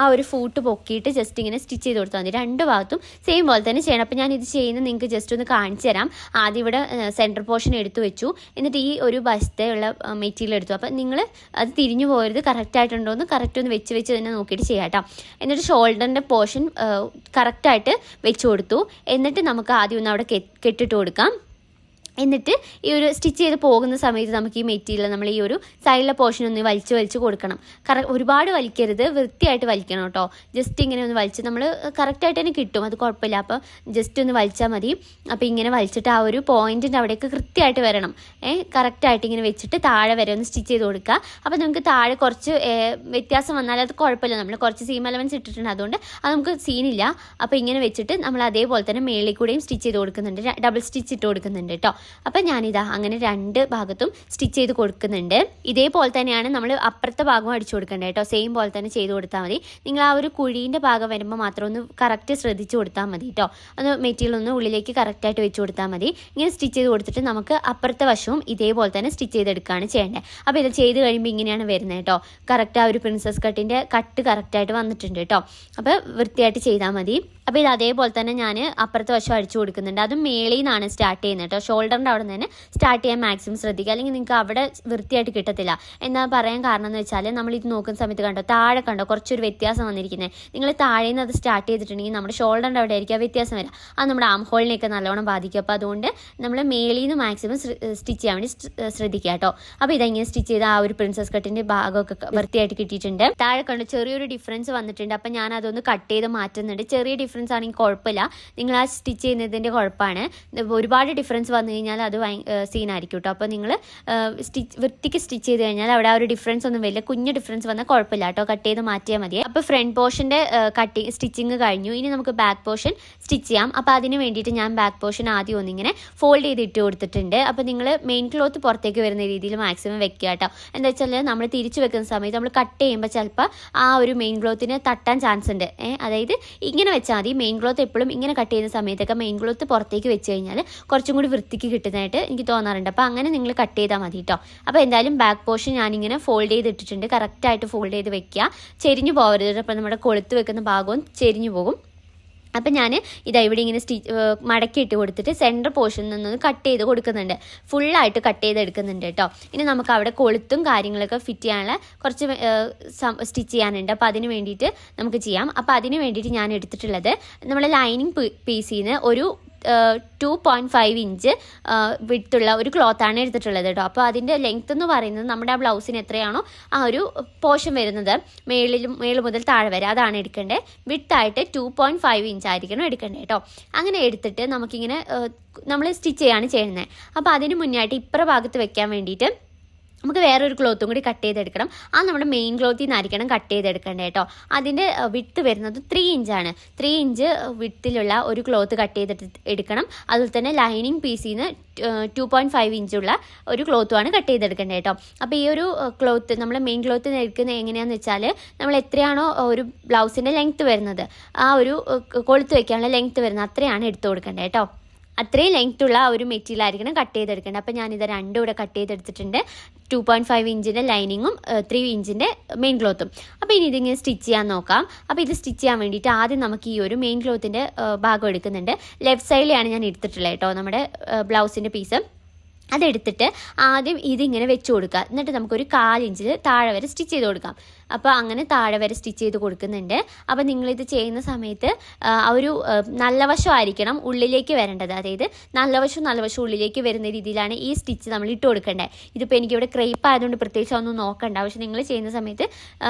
ആ ഒരു ഫൂട്ട് പൊക്കിയിട്ട് ജസ്റ്റ് ഇങ്ങനെ സ്റ്റിച്ച് ചെയ്ത് കൊടുത്താൽ മതി. രണ്ട് ഭാഗത്തും സെയിം പോലെ തന്നെ ചെയ്യണം. അപ്പോൾ ഞാൻ ഇത് ചെയ്യുന്നത് നിങ്ങൾക്ക് ജസ്റ്റ് ഒന്ന് കാണിച്ചു തരാം. ആദ്യം ഇവിടെ സെൻറ്റർ പോർഷൻ എടുത്തു വെച്ചു, എന്നിട്ട് ഈ ഒരു വശത്തെയുള്ള മെറ്റീരിയൽ എടുത്തു. അപ്പോൾ നിങ്ങൾ അത് തിരിഞ്ഞു പോകരുത്, കറക്റ്റായിട്ടുണ്ടോ എന്ന് കറക്റ്റ് ഒന്ന് വെച്ച് തന്നെ നോക്കിയിട്ട് ചെയ്യാം കേട്ടോ. എന്നിട്ട് ഷോൾഡറിൻ്റെ പോർഷൻ കറക്റ്റായിട്ട് വെച്ച് കൊടുത്തു. എന്നിട്ട് നമുക്ക് ആദ്യം ഒന്ന് അവിടെ കെട്ടിട്ട് കൊടുക്കാം. എന്നിട്ട് ഈ ഒരു സ്റ്റിച്ച് ചെയ്ത് പോകുന്ന സമയത്ത് നമുക്ക് ഈ മെറ്റീരിയൽ നമ്മൾ ഈ ഒരു സൈഡിലെ പോർഷൻ ഒന്ന് വലിച്ച് കൊടുക്കണം. ഒരുപാട് വലിക്കരുത്, വൃത്തിയായിട്ട് വലിക്കണം കേട്ടോ. ജസ്റ്റ് ഇങ്ങനെ ഒന്ന് വലിച്ച് നമ്മൾ കറക്റ്റായിട്ട് തന്നെ കിട്ടും, അത് കുഴപ്പമില്ല. അപ്പോൾ ജസ്റ്റ് ഒന്ന് വലിച്ചാൽ മതി. അപ്പോൾ ഇങ്ങനെ വലിച്ചിട്ട് ആ ഒരു പോയിൻറ്റിൻ്റെ അവിടേക്ക് കൃത്യമായിട്ട് വരണം. കറക്റ്റായിട്ട് ഇങ്ങനെ വെച്ചിട്ട് താഴെ വരെ ഒന്ന് സ്റ്റിച്ച് ചെയ്ത് കൊടുക്കുക. അപ്പോൾ നമുക്ക് താഴെ കുറച്ച് വ്യത്യാസം വന്നാൽ അത് കുഴപ്പമില്ല, നമ്മൾ കുറച്ച് സീം എലമെൻറ്റ്സ് ഇട്ടിട്ടുണ്ട്, അതുകൊണ്ട് അത് നമുക്ക് സീനില്ല. അപ്പോൾ ഇങ്ങനെ വെച്ചിട്ട് നമ്മൾ അതേപോലെ തന്നെ മേളിൽ കൂടെയും സ്റ്റിച്ച് ചെയ്ത് കൊടുക്കുന്നുണ്ട്, ഡബിൾ സ്റ്റിച്ച് ഇട്ട് കൊടുക്കുന്നുണ്ട് കേട്ടോ. അപ്പം ഞാനിതാ അങ്ങനെ 2 ഭാഗത്തും സ്റ്റിച്ച് ചെയ്ത് കൊടുക്കുന്നുണ്ട്. ഇതേപോലെ തന്നെയാണ് നമ്മൾ അപ്പുറത്തെ ഭാഗം അടിച്ചു കൊടുക്കേണ്ടത് കേട്ടോ. സെയിം പോലെ തന്നെ ചെയ്ത് കൊടുത്താൽ മതി. നിങ്ങൾ ആ ഒരു കുഴീൻ്റെ ഭാഗം വരുമ്പോൾ മാത്രം ഒന്ന് കറക്റ്റ് ശ്രദ്ധിച്ച് കൊടുത്താൽ മതി കേട്ടോ. ഒന്ന് മെറ്റീരിയൽ ഒന്ന് ഉള്ളിലേക്ക് കറക്റ്റായിട്ട് വെച്ച് കൊടുത്താൽ മതി. ഇങ്ങനെ സ്റ്റിച്ച് ചെയ്ത് കൊടുത്തിട്ട് നമുക്ക് അപ്പുറത്തെ വശവും ഇതേപോലെ തന്നെ സ്റ്റിച്ച് ചെയ്തെടുക്കുകയാണ് ചെയ്യേണ്ടത്. അപ്പോൾ ഇത് ചെയ്ത് കഴിയുമ്പോൾ ഇങ്ങനെയാണ് വരുന്നത് കേട്ടോ. കറക്റ്റ് ആ ഒരു പ്രിൻസസ് കട്ടിൻ്റെ കട്ട് കറക്റ്റായിട്ട് വന്നിട്ടുണ്ട് കേട്ടോ. അപ്പോൾ വൃത്തിയായിട്ട് ചെയ്താൽ മതി. അപ്പോൾ ഇത് അതേപോലെ തന്നെ ഞാൻ അപ്പുറത്തെ വശം അടിച്ചു കൊടുക്കുന്നുണ്ട്. അതും മേളിൽ നിന്നാണ് സ്റ്റാർട്ട് ചെയ്യുന്നത് കേട്ടോ. ഷോൾഡറിൻ്റെ അവിടെ നിന്ന് സ്റ്റാർട്ട് ചെയ്യാൻ മാക്സിമം ശ്രദ്ധിക്കുക, അല്ലെങ്കിൽ നിങ്ങൾക്ക് അവിടെ വൃത്തിയായിട്ട് കിട്ടത്തില്ല. എന്താ പറയാൻ കാരണം എന്ന് വെച്ചാൽ നമ്മൾ ഇത് നോക്കുന്ന സമയത്ത് കണ്ടോ, താഴെ കണ്ടോ കുറച്ചൊരു വ്യത്യാസം വന്നിരിക്കുന്നത്. നിങ്ങൾ താഴെ നിന്ന് അത് സ്റ്റാർട്ട് ചെയ്തിട്ടുണ്ടെങ്കിൽ നമ്മുടെ ഷോൾഡറിൻ്റെ അവിടെ ആയിരിക്കും ആ വ്യത്യാസം വരിക. അത് നമ്മുടെ ആം ഹോളിനെയൊക്കെ നല്ലോണം ബാധിക്കും. അപ്പോൾ അതുകൊണ്ട് നമ്മൾ മേളിൽ നിന്ന് മാക്സിമം സ്റ്റിച്ച് ചെയ്യാൻ വേണ്ടി ശ്രദ്ധിക്കുക കേട്ടോ. അപ്പോൾ ഇതെങ്ങനെ സ്റ്റിച്ച് ചെയ്ത് ആ ഒരു പ്രിൻസസ് കട്ടിൻ്റെ ഭാഗമൊക്കെ വൃത്തിയായിട്ട് കിട്ടിയിട്ടുണ്ട്. താഴെ കണ്ടോ ചെറിയൊരു ഡിഫറൻസ് വന്നിട്ടുണ്ട്. അപ്പോൾ ഞാൻ അതൊന്ന് കട്ട് ചെയ്ത് മാറ്റുന്നുണ്ട്. ചെറിയ ഡിഫറൻസ് ആണെങ്കിൽ കുഴപ്പമില്ല, നിങ്ങൾ ആ സ്റ്റിച്ച് ചെയ്യുന്നതിൻ്റെ കുഴപ്പമാണ്. ഒരുപാട് ഡിഫറൻസ് വന്നു കഴിഞ്ഞാൽ അത് സീനായിരിക്കും കേട്ടോ. അപ്പോൾ നിങ്ങൾ വൃത്തിക്ക് സ്റ്റിച്ച് ചെയ്ത് കഴിഞ്ഞാൽ അവിടെ ആ ഒരു ഡിഫറൻസ് ഒന്നും വരില്ല. കുഞ്ഞ് ഡിഫറൻസ് വന്നാൽ കുഴപ്പമില്ല കേട്ടോ, കട്ട് ചെയ്ത് മാറ്റിയാൽ മതി. അപ്പോൾ ഫ്രണ്ട് പോർഷൻ്റെ സ്റ്റിച്ചിങ് കഴിഞ്ഞു. ഇനി നമുക്ക് ബാക്ക് പോർഷൻ സ്റ്റിച്ച് ചെയ്യാം. അപ്പോൾ അതിന് വേണ്ടിയിട്ട് ഞാൻ ബാക്ക് പോർഷൻ ആദ്യം ഒന്നിങ്ങനെ ഫോൾഡ് ചെയ്ത് ഇട്ട് കൊടുത്തിട്ടുണ്ട്. അപ്പോൾ നിങ്ങൾ മെയിൻ ക്ലോത്ത് പുറത്തേക്ക് വരുന്ന രീതിയിൽ മാക്സിമം വെക്കുക കേട്ടോ. എന്താ വെച്ചാൽ നമ്മൾ തിരിച്ച് വെക്കുന്ന സമയത്ത് നമ്മൾ കട്ട് ചെയ്യുമ്പോൾ ചിലപ്പോൾ ആ ഒരു മെയിൻ ക്ലോത്തിന് തട്ടാൻ ചാൻസ് ഉണ്ട്. അതായത് ഇങ്ങനെ വെച്ചാൽ മതി. മെയിൻ ക്ലോത്ത് എപ്പോഴും ഇങ്ങനെ കട്ട് ചെയ്യുന്ന സമയത്തൊക്കെ മെയിൻ ക്ലോത്ത് പുറത്തേക്ക് വെച്ച് കഴിഞ്ഞാൽ കുറച്ചും കൂടി വൃത്തിക്ക് കിട്ടുന്നതായിട്ട് എനിക്ക് തോന്നാറുണ്ട്. അപ്പോൾ അങ്ങനെ നിങ്ങൾ കട്ട് ചെയ്താൽ മതി കേട്ടോ. അപ്പോൾ എന്തായാലും ബാക്ക് പോർഷൻ ഞാനിങ്ങനെ ഫോൾഡ് ചെയ്തിട്ടിട്ടുണ്ട്. കറക്റ്റായിട്ട് ഫോൾഡ് ചെയ്ത് വെക്കുക, ചെരിഞ്ഞു പോകരുത്. അപ്പോൾ നമ്മുടെ കൊളുത്ത് വെക്കുന്ന ഭാഗവും ചെരിഞ്ഞു പോകും. അപ്പം ഞാൻ ഇതാ ഇവിടെ ഇങ്ങനെ മടക്കി ഇട്ട് കൊടുത്തിട്ട് സെൻറ്റർ പോർഷനിൽ നിന്നൊന്ന് കട്ട് ചെയ്ത് കൊടുക്കുന്നുണ്ട്. ഫുള്ളായിട്ട് കട്ട് ചെയ്ത് എടുക്കുന്നുണ്ട് കേട്ടോ. ഇനി നമുക്ക് അവിടെ കൊളുത്തും കാര്യങ്ങളൊക്കെ ഫിറ്റ് ചെയ്യാനുള്ള കുറച്ച് സ്റ്റിച്ച് ചെയ്യാനുണ്ട്. അപ്പോൾ അതിന് വേണ്ടിയിട്ട് നമുക്ക് ചെയ്യാം. അപ്പോൾ അതിന് വേണ്ടിയിട്ട് ഞാൻ എടുത്തിട്ടുള്ളത് നമ്മുടെ ലൈനിങ് പീസിൽ നിന്ന് ഒരു 2.5 ഇഞ്ച് വിട്ടുള്ള ഒരു ക്ലോത്താണ് എടുത്തിട്ടുള്ളത് കേട്ടോ. അപ്പോൾ അതിൻ്റെ ലെങ്ത്ത് എന്ന് പറയുന്നത് നമ്മുടെ ആ ബ്ലൗസിന് എത്രയാണോ ആ ഒരു പോർഷൻ വരുന്നത് മേളിൽ മുതൽ താഴെ വരെ അതാണ് എടുക്കേണ്ടത്. വിട്ടായിട്ട് 2.5 ഇഞ്ച് ആയിരിക്കണം എടുക്കേണ്ടത് കേട്ടോ. അങ്ങനെ എടുത്തിട്ട് നമുക്കിങ്ങനെ നമ്മൾ സ്റ്റിച്ച് ചെയ്യാണ് ചെയ്യുന്നത്. അപ്പോൾ അതിന് മുന്നായിട്ട് ഇപ്പുറ ഭാഗത്ത് വെക്കാൻ വേണ്ടിയിട്ട് നമുക്ക് വേറൊരു ക്ലോത്തും കൂടി കട്ട് ചെയ്തെടുക്കണം. ആ നമ്മുടെ മെയിൻ ക്ലോത്തിൽ നിന്നായിരിക്കണം കട്ട് ചെയ്തെടുക്കേണ്ടത് കേട്ടോ. അതിൻ്റെ വിട്ട് വരുന്നത് 3 ഇഞ്ചാണ്. 3 ഇഞ്ച് വിട്ടിലുള്ള ഒരു ക്ലോത്ത് കട്ട് ചെയ്തിട്ട് എടുക്കണം. അതുപോലെ തന്നെ ലൈനിങ് പീസിൽ നിന്ന് 2.5 ഇഞ്ചുള്ള ഒരു ക്ലോത്തുമാണ് കട്ട് ചെയ്തെടുക്കേണ്ടത് കേട്ടോ. അപ്പോൾ ഈ ഒരു ക്ലോത്ത് നമ്മൾ മെയിൻ ക്ലോത്ത് എടുക്കുന്നത് എങ്ങനെയാണെന്ന് വെച്ചാൽ നമ്മൾ എത്രയാണോ ഒരു ബ്ലൗസിൻ്റെ ലെങ്ത്ത് വരുന്നത്, ആ ഒരു കൊളുത്ത് വയ്ക്കാനുള്ള ലെങ്ത്ത് വരുന്നത് അത്രയാണ് എടുത്തു കൊടുക്കേണ്ടത് കേട്ടോ. അത്രയും ലെങ്ത്തുള്ള ഒരു മെറ്റീരിയൽ ആയിരിക്കണം കട്ട് ചെയ്തെടുക്കേണ്ടത്. അപ്പോൾ ഞാനിത് രണ്ടും കൂടെ കട്ട് ചെയ്തെടുത്തിട്ടുണ്ട്. 2.5 ഇഞ്ചിൻ്റെ ലൈനിങ്ങും 3 ഇഞ്ചിൻ്റെ മെയിൻ ക്ലോത്തും. അപ്പോൾ ഇനി ഇതിങ്ങനെ സ്റ്റിച്ച് ചെയ്യാൻ നോക്കാം. അപ്പോൾ ഇത് സ്റ്റിച്ച് ചെയ്യാൻ വേണ്ടിയിട്ട് ആദ്യം നമുക്ക് ഈ ഒരു മെയിൻ ക്ലോത്തിൻ്റെ ഭാഗം എടുക്കുന്നുണ്ട്. ലെഫ്റ്റ് സൈഡിലാണ് ഞാൻ എടുത്തിട്ടുള്ളത് കേട്ടോ നമ്മുടെ ബ്ലൗസിൻ്റെ പീസ്. അതെടുത്തിട്ട് ആദ്യം ഇതിങ്ങനെ വെച്ച് കൊടുക്കുക. എന്നിട്ട് നമുക്കൊരു 1/4 ഇഞ്ചിൽ താഴെ വരെ സ്റ്റിച്ച് ചെയ്ത് കൊടുക്കാം. അപ്പോൾ അങ്ങനെ താഴെ വരെ സ്റ്റിച്ച് ചെയ്ത് കൊടുക്കുന്നുണ്ട്. അപ്പോൾ നിങ്ങളിത് ചെയ്യുന്ന സമയത്ത് ആ ഒരു നല്ല വശമായിരിക്കണം ഉള്ളിലേക്ക് വരേണ്ടത്. അതായത് നല്ല വശം ഉള്ളിലേക്ക് വരുന്ന രീതിയിലാണ് ഈ സ്റ്റിച്ച് നമ്മൾ ഇട്ട് കൊടുക്കേണ്ടത്. ഇതിപ്പോൾ എനിക്കിവിടെ ക്രേപ്പ് ആയതുകൊണ്ട് പ്രത്യേകിച്ച് ഒന്നും നോക്കണ്ട. പക്ഷേ നിങ്ങൾ ചെയ്യുന്ന സമയത്ത്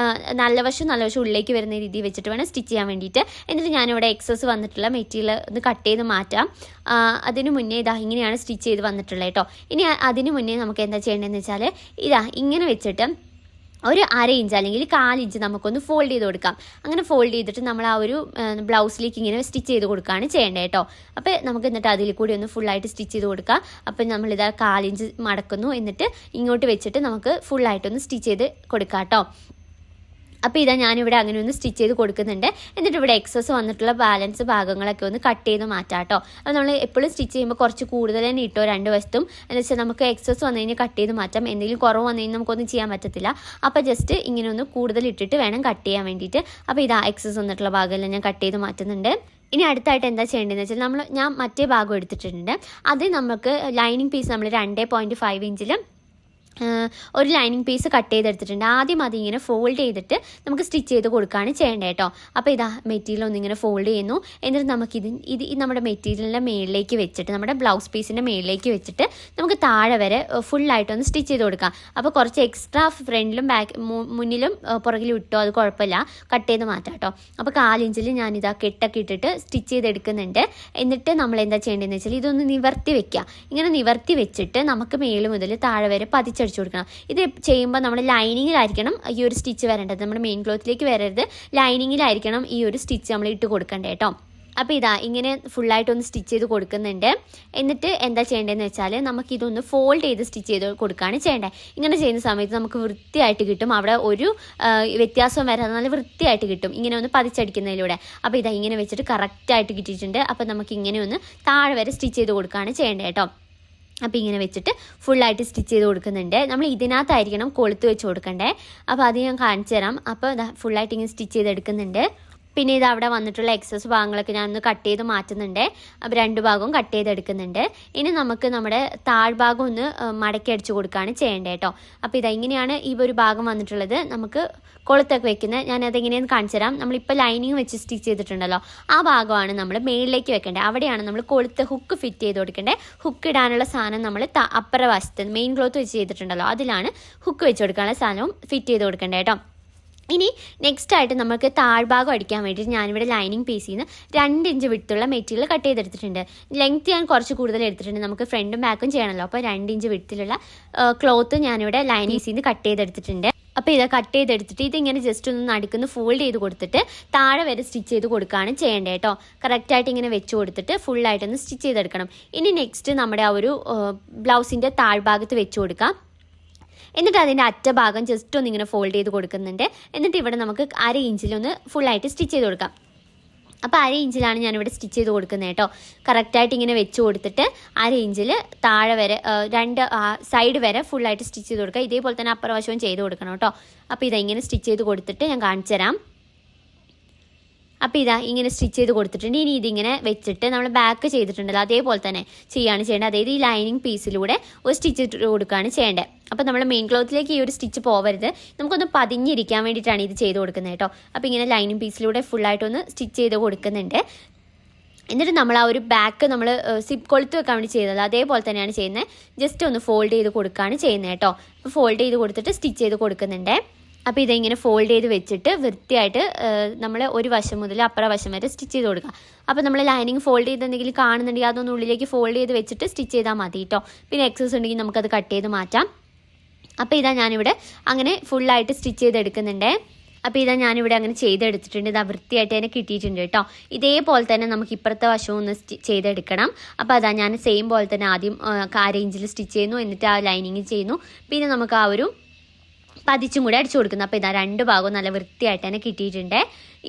നല്ല വശം ഉള്ളിലേക്ക് വരുന്ന രീതി വെച്ചിട്ട് വേണം സ്റ്റിച്ച് ചെയ്യാൻ വേണ്ടിയിട്ട്. എന്നിട്ട് ഞാനിവിടെ എക്സസ് വന്നിട്ടുള്ള മെറ്റീരിയൽ ഒന്ന് കട്ട് ചെയ്ത് മാറ്റാം. അതിന് മുന്നേ ഇതാ ഇങ്ങനെയാണ് സ്റ്റിച്ച് ചെയ്ത് വന്നിട്ടുള്ളത് കേട്ടോ. ഇനി അതിന് മുന്നേ നമുക്ക് എന്താ ചെയ്യേണ്ടതെന്ന് വെച്ചാൽ ഇതാ ഇങ്ങനെ വെച്ചിട്ട് ഒരു 1/2 ഇഞ്ച് അല്ലെങ്കിൽ 1/4 ഇഞ്ച് നമുക്കൊന്ന് ഫോൾഡ് ചെയ്ത് കൊടുക്കാം. അങ്ങനെ ഫോൾഡ് ചെയ്തിട്ട് നമ്മൾ ആ ഒരു ബ്ലൗസിലേക്ക് ഇങ്ങനെ സ്റ്റിച്ച് ചെയ്ത് കൊടുക്കുകയാണ് ചെയ്യേണ്ടത് കേട്ടോ. അപ്പോൾ നമുക്ക് എന്നിട്ട് അതിൽ കൂടി ഒന്ന് ഫുള്ളായിട്ട് സ്റ്റിച്ച് ചെയ്ത് കൊടുക്കാം. അപ്പോൾ നമ്മളിതാ 1/4 ഇഞ്ച് മടക്കുന്നു. എന്നിട്ട് ഇങ്ങോട്ട് വെച്ചിട്ട് നമുക്ക് ഫുള്ളായിട്ടൊന്ന് സ്റ്റിച്ച് ചെയ്ത് കൊടുക്കാം കേട്ടോ. അപ്പോൾ ഇതാ ഞാനിവിടെ അങ്ങനെ ഒന്ന് സ്റ്റിച്ച് ചെയ്ത് കൊടുക്കുന്നുണ്ട്. എന്നിട്ട് ഇവിടെ എക്സസ് വന്നിട്ടുള്ള ബാലൻസ് ഭാഗങ്ങളൊക്കെ ഒന്ന് കട്ട് ചെയ്ത് മാറ്റാം കേട്ടോ. അപ്പോൾ നമ്മൾ എപ്പോഴും സ്റ്റിച്ച് ചെയ്യുമ്പോൾ കുറച്ച് കൂടുതൽ തന്നെ ഇട്ടോ 2 വശത്തും. എന്ന് വെച്ചാൽ നമുക്ക് എക്സസ് വന്നു കഴിഞ്ഞാൽ കട്ട് ചെയ്ത് മാറ്റാം. എന്തെങ്കിലും കുറവ് വന്നു കഴിഞ്ഞാൽ നമുക്കൊന്നും ചെയ്യാൻ പറ്റത്തില്ല. അപ്പോൾ ജസ്റ്റ് ഇങ്ങനെ ഒന്ന് കൂടുതൽ ഇട്ടിട്ട് വേണം കട്ട് ചെയ്യാൻ വേണ്ടിയിട്ട്. അപ്പോൾ ഇതാ എക്സസ് വന്നിട്ടുള്ള ഭാഗമെല്ലാം ഞാൻ കട്ട് ചെയ്ത് മാറ്റുന്നുണ്ട്. ഇനി അടുത്തായിട്ട് എന്താ ചെയ്യേണ്ടതെന്ന് വെച്ചാൽ ഞാൻ മറ്റേ ഭാഗം എടുത്തിട്ടുണ്ട്. അത് നമുക്ക് ലൈനിങ് പീസ് നമ്മൾ 2.5 ഇഞ്ചിൽ ഒരു ലൈനിങ് പീസ് കട്ട് ചെയ്തെടുത്തിട്ടുണ്ട്. ആദ്യം അതിങ്ങനെ ഫോൾഡ് ചെയ്തിട്ട് നമുക്ക് സ്റ്റിച്ച് ചെയ്ത് കൊടുക്കുകയാണ് ചെയ്യേണ്ടത് കേട്ടോ. അപ്പോൾ ഇതാ മെറ്റീരിയൽ ഒന്നിങ്ങനെ ഫോൾഡ് ചെയ്യുന്നു. എന്നിട്ട് നമുക്കിത് നമ്മുടെ മെറ്റീരിയലിൻ്റെ മേളിലേക്ക് വെച്ചിട്ട് നമ്മുടെ ബ്ലൗസ് പീസിൻ്റെ മേളിലേക്ക് വെച്ചിട്ട് നമുക്ക് താഴെ വരെ ഫുള്ളായിട്ടൊന്ന് സ്റ്റിച്ച് ചെയ്ത് കൊടുക്കാം. അപ്പോൾ കുറച്ച് എക്സ്ട്രാ ഫ്രണ്ടിലും മുന്നിലും പുറകിലും ഇട്ടോ അത് കുഴപ്പമില്ല, കട്ട് ചെയ്ത് മാറ്റാം കേട്ടോ. അപ്പോൾ 1/4 ഇഞ്ചിൽ ഞാനിതാ കെട്ടൊക്കെ ഇട്ടിട്ട് സ്റ്റിച്ച് ചെയ്തെടുക്കുന്നുണ്ട്. എന്നിട്ട് നമ്മൾ എന്താ ചെയ്യേണ്ടതെന്ന് വെച്ചാൽ ഇതൊന്ന് നിവർത്തി വെക്കുക. ഇങ്ങനെ നിവർത്തി വെച്ചിട്ട് നമുക്ക് മേല് മുതൽ താഴെ വരെ പതിച്ചടിച്ച് കൊടുക്കണം. ഇത് ചെയ്യുമ്പോൾ നമ്മൾ ലൈനിങ്ങിലായിരിക്കണം ഈ ഒരു സ്റ്റിച്ച് വരേണ്ടത്. നമ്മുടെ മെയിൻ ക്ലോത്തിലേക്ക് വരരുത്, ലൈനിങ്ങിലായിരിക്കണം ഈ ഒരു സ്റ്റിച്ച് നമ്മൾ ഇട്ട് കൊടുക്കേണ്ടത് കേട്ടോ. അപ്പോൾ ഇതാ ഇങ്ങനെ ഫുള്ളായിട്ടൊന്ന് സ്റ്റിച്ച് ചെയ്ത് കൊടുക്കുന്നുണ്ട്. എന്നിട്ട് എന്താ ചെയ്യേണ്ടതെന്ന് വെച്ചാൽ നമുക്കിതൊന്ന് ഫോൾഡ് ചെയ്ത് സ്റ്റിച്ച് ചെയ്ത് കൊടുക്കുകയാണ് ചെയ്യേണ്ടത്. ഇങ്ങനെ ചെയ്യുന്ന സമയത്ത് നമുക്ക് വൃത്തിയായിട്ട് കിട്ടും, അവിടെ ഒരു വ്യത്യാസവും വരാതെ നല്ല വൃത്തിയായിട്ട് കിട്ടും ഇങ്ങനെ ഒന്ന് പതിച്ചടിക്കുന്നതിലൂടെ. അപ്പോൾ ഇതാ ഇങ്ങനെ വെച്ചിട്ട് കറക്റ്റായിട്ട് കിട്ടിയിട്ടുണ്ട്. അപ്പോൾ നമുക്ക് ഇങ്ങനെ ഒന്ന് താഴെ വരെ സ്റ്റിച്ച് ചെയ്ത് കൊടുക്കുകയാണ് ചെയ്യേണ്ടത് കേട്ടോ. അപ്പോൾ ഇങ്ങനെ വെച്ചിട്ട് ഫുള്ളായിട്ട് സ്റ്റിച്ച് ചെയ്ത് കൊടുക്കുന്നുണ്ട്. നമ്മൾ ഇതിനകത്തായിരിക്കണം കൊളുത്ത് വെച്ച് കൊടുക്കണ്ടേ. അപ്പോൾ അത് ഞാൻ കാണിച്ചു തരാം. അപ്പോൾ ഇതാ ഫുള്ളായിട്ട് ഇങ്ങനെ സ്റ്റിച്ച് ചെയ്തെടുക്കുന്നുണ്ട്. പിന്നെ ഇത് അവിടെ വന്നിട്ടുള്ള എക്സസ് ഭാഗങ്ങളൊക്കെ ഞാനൊന്ന് കട്ട് ചെയ്ത് മാറ്റുന്നുണ്ട്. അപ്പോൾ 2 ഭാഗവും കട്ട് ചെയ്തെടുക്കുന്നുണ്ട്. ഇനി നമുക്ക് നമ്മുടെ താഴ്ഭാഗം ഒന്ന് മടക്കി അടിച്ചു കൊടുക്കുകയാണ് ചെയ്യേണ്ടത് കേട്ടോ. അപ്പോൾ ഇതാ ഇങ്ങനെയാണ് ഈ ഒരു ഭാഗം വന്നിട്ടുള്ളത്. നമുക്ക് കൊളുത്തൊക്കെ വെക്കുന്നത് ഞാനതെങ്ങനെയെന്ന് കാണിച്ചു തരാം. നമ്മളിപ്പോൾ ലൈനിങ് വെച്ച് സ്റ്റിച്ച് ചെയ്തിട്ടുണ്ടല്ലോ, ആ ഭാഗമാണ് നമ്മൾ മേളിലേക്ക് വെക്കേണ്ടത്. അവിടെയാണ് നമ്മൾ കൊളുത്ത് ഹുക്ക് ഫിറ്റ് ചെയ്ത് കൊടുക്കേണ്ടത്. ഹുക്ക് ഇടാനുള്ള സാധനം നമ്മൾ അപ്പുറ വശത്ത് മെയിൻ ക്ലോത്ത് വെച്ച് ചെയ്തിട്ടുണ്ടല്ലോ, അതിലാണ് ഹുക്ക് വെച്ച് കൊടുക്കാനുള്ള സാധനവും ഫിറ്റ് ചെയ്ത് കൊടുക്കേണ്ടത് കേട്ടോ. ഇനി നെക്സ്റ്റ് ആയിട്ട് നമുക്ക് താഴ്ഭാഗം അടിക്കാൻ വേണ്ടിയിട്ട് ഞാനിവിടെ ലൈനിങ് പീസിൽ നിന്ന് 2 ഇഞ്ച് വിട്ടുള്ള മെറ്റീരിയൽ കട്ട് ചെയ്തെടുത്തിട്ടുണ്ട്. ലെങ്ത്ത് ഞാൻ കുറച്ച് കൂടുതൽ എടുത്തിട്ടുണ്ട്, നമുക്ക് ഫ്രണ്ടും ബാക്കും ചെയ്യണമല്ലോ. അപ്പോൾ 2 ഇഞ്ച് വിട്ടിലുള്ള ക്ലോത്ത് ഞാനിവിടെ ലൈനിങ് പീസിൽ നിന്ന് കട്ട് ചെയ്തെടുത്തിട്ടുണ്ട്. അപ്പോൾ ഇത് കട്ട് ചെയ്തെടുത്തിട്ട് ഇതിങ്ങനെ ജസ്റ്റ് ഒന്ന് നടുക്കുന്ന ഫോൾഡ് ചെയ്ത് കൊടുത്തിട്ട് താഴെ വരെ സ്റ്റിച്ച് ചെയ്ത് കൊടുക്കുകയാണ് ചെയ്യേണ്ടത് കേട്ടോ. കറക്റ്റായിട്ട് ഇങ്ങനെ വെച്ച് കൊടുത്തിട്ട് ഫുള്ളായിട്ടൊന്ന് സ്റ്റിച്ച് ചെയ്തെടുക്കണം. ഇനി നെക്സ്റ്റ് നമ്മുടെ ആ ഒരു ബ്ലൗസിൻ്റെ താഴ്ഭാഗത്ത് വെച്ച് കൊടുക്കാം. എന്നിട്ട് അതിൻ്റെ അറ്റഭാഗം ജസ്റ്റ് ഒന്ന് ഇങ്ങനെ ഫോൾഡ് ചെയ്ത് കൊടുക്കുന്നുണ്ട്. എന്നിട്ട് ഇവിടെ നമുക്ക് 1/2 ഇഞ്ചിലൊന്ന് ഫുള്ളായിട്ട് സ്റ്റിച്ച് ചെയ്ത് കൊടുക്കാം. അപ്പോൾ 1/2 ഇഞ്ചിലാണ് ഞാനിവിടെ സ്റ്റിച്ച് ചെയ്ത് കൊടുക്കുന്നത് കേട്ടോ. കറക്റ്റായിട്ട് ഇങ്ങനെ വെച്ച് കൊടുത്തിട്ട് 1/2 ഇഞ്ചിൽ താഴെ വരെ 2 സൈഡ് വരെ ഫുള്ളായിട്ട് സ്റ്റിച്ച് ചെയ്ത് കൊടുക്കുക. ഇതേപോലെ തന്നെ അപ്പുറവശവും ചെയ്ത് കൊടുക്കണം കേട്ടോ. അപ്പോൾ ഇങ്ങനെ സ്റ്റിച്ച് ചെയ്ത് കൊടുത്തിട്ട് ഞാൻ കാണിച്ചു തരാം. അപ്പോൾ ഇതാ ഇങ്ങനെ സ്റ്റിച്ച് ചെയ്ത് കൊടുത്തിട്ടുണ്ട്. ഇനി ഇതിങ്ങനെ വെച്ചിട്ട് നമ്മൾ ബാക്ക് ചെയ്തിട്ടുണ്ടല്ലോ അതേപോലെ തന്നെ ചെയ്യാണ് ചെയ്യേണ്ടത്. അതായത് ഈ ലൈനിങ് പീസിലൂടെ ഒരു സ്റ്റിച്ച് ഇട്ട് കൊടുക്കുകയാണ് ചെയ്യേണ്ടത്. അപ്പോൾ നമ്മൾ മെയിൻ ക്ലോത്തിലേക്ക് ഈ ഒരു സ്റ്റിച്ച് പോവരുത്, നമുക്കൊന്ന് പതിഞ്ഞിരിക്കാൻ വേണ്ടിയിട്ടാണ് ഇത് ചെയ്ത് കൊടുക്കുന്നത് കേട്ടോ. അപ്പോൾ ഇങ്ങനെ ലൈനിങ് പീസിലൂടെ ഫുള്ളായിട്ടൊന്ന് സ്റ്റിച്ച് ചെയ്ത് കൊടുക്കുന്നുണ്ട്. എന്നിട്ട് നമ്മൾ ആ ഒരു ബാക്ക് നമ്മൾ സിപ്പ് കൊളുത്ത് വെക്കാൻ വേണ്ടി ചെയ്തത് അതേപോലെ തന്നെയാണ് ചെയ്യുന്നത്. ജസ്റ്റ് ഒന്ന് ഫോൾഡ് ചെയ്ത് കൊടുക്കുകയാണ് ചെയ്യുന്നത് കേട്ടോ. അപ്പോൾ ഫോൾഡ് ചെയ്ത് കൊടുത്തിട്ട് സ്റ്റിച്ച് ചെയ്ത് കൊടുക്കുന്നുണ്ട്. അപ്പോൾ ഇതെങ്ങനെ ഫോൾഡ് ചെയ്ത് വെച്ചിട്ട് വൃത്തിയായിട്ട് നമ്മൾ ഒരു വശം മുതൽ അപ്പുറ വശം വരെ സ്റ്റിച്ച് ചെയ്ത് കൊടുക്കുക. അപ്പോൾ നമ്മൾ ലൈനിങ് ഫോൾഡ് ചെയ്ത് എന്തെങ്കിലും കാണുന്നുണ്ടെങ്കിൽ അതൊന്ന് ഉള്ളിലേക്ക് ഫോൾഡ് ചെയ്ത് വെച്ചിട്ട് സ്റ്റിച്ച് ചെയ്താൽ മതി കേട്ടോ. പിന്നെ എക്സസ് ഉണ്ടെങ്കിൽ നമുക്കത് കട്ട് ചെയ്ത് മാറ്റാം. അപ്പോൾ ഇതാ ഞാനിവിടെ അങ്ങനെ ഫുള്ളായിട്ട് സ്റ്റിച്ച് ചെയ്തെടുക്കുന്നുണ്ട്. അപ്പോൾ ഇതാ ഞാനിവിടെ അങ്ങനെ ചെയ്തെടുത്തിട്ടുണ്ട്. ഇതാ വൃത്തിയായിട്ട് തന്നെ കിട്ടിയിട്ടുണ്ട് കേട്ടോ. ഇതേപോലെ തന്നെ നമുക്ക് ഇപ്പുറത്തെ വശവും ഒന്ന് ചെയ്തെടുക്കണം. അപ്പോൾ അതാ ഞാൻ സെയിം പോലെ തന്നെ ആദ്യം 1/2 ഇഞ്ചിൽ സ്റ്റിച്ച് ചെയ്യുന്നു, എന്നിട്ട് ആ ലൈനിങ് ചെയ്യുന്നു, പിന്നെ നമുക്ക് ആ ഒരു പതിച്ചും കൂടി അടിച്ചു കൊടുക്കുന്നു. അപ്പോൾ ഇതാ 2 ഭാഗവും നല്ല വൃത്തിയായിട്ട് തന്നെ കിട്ടിയിട്ടുണ്ട്.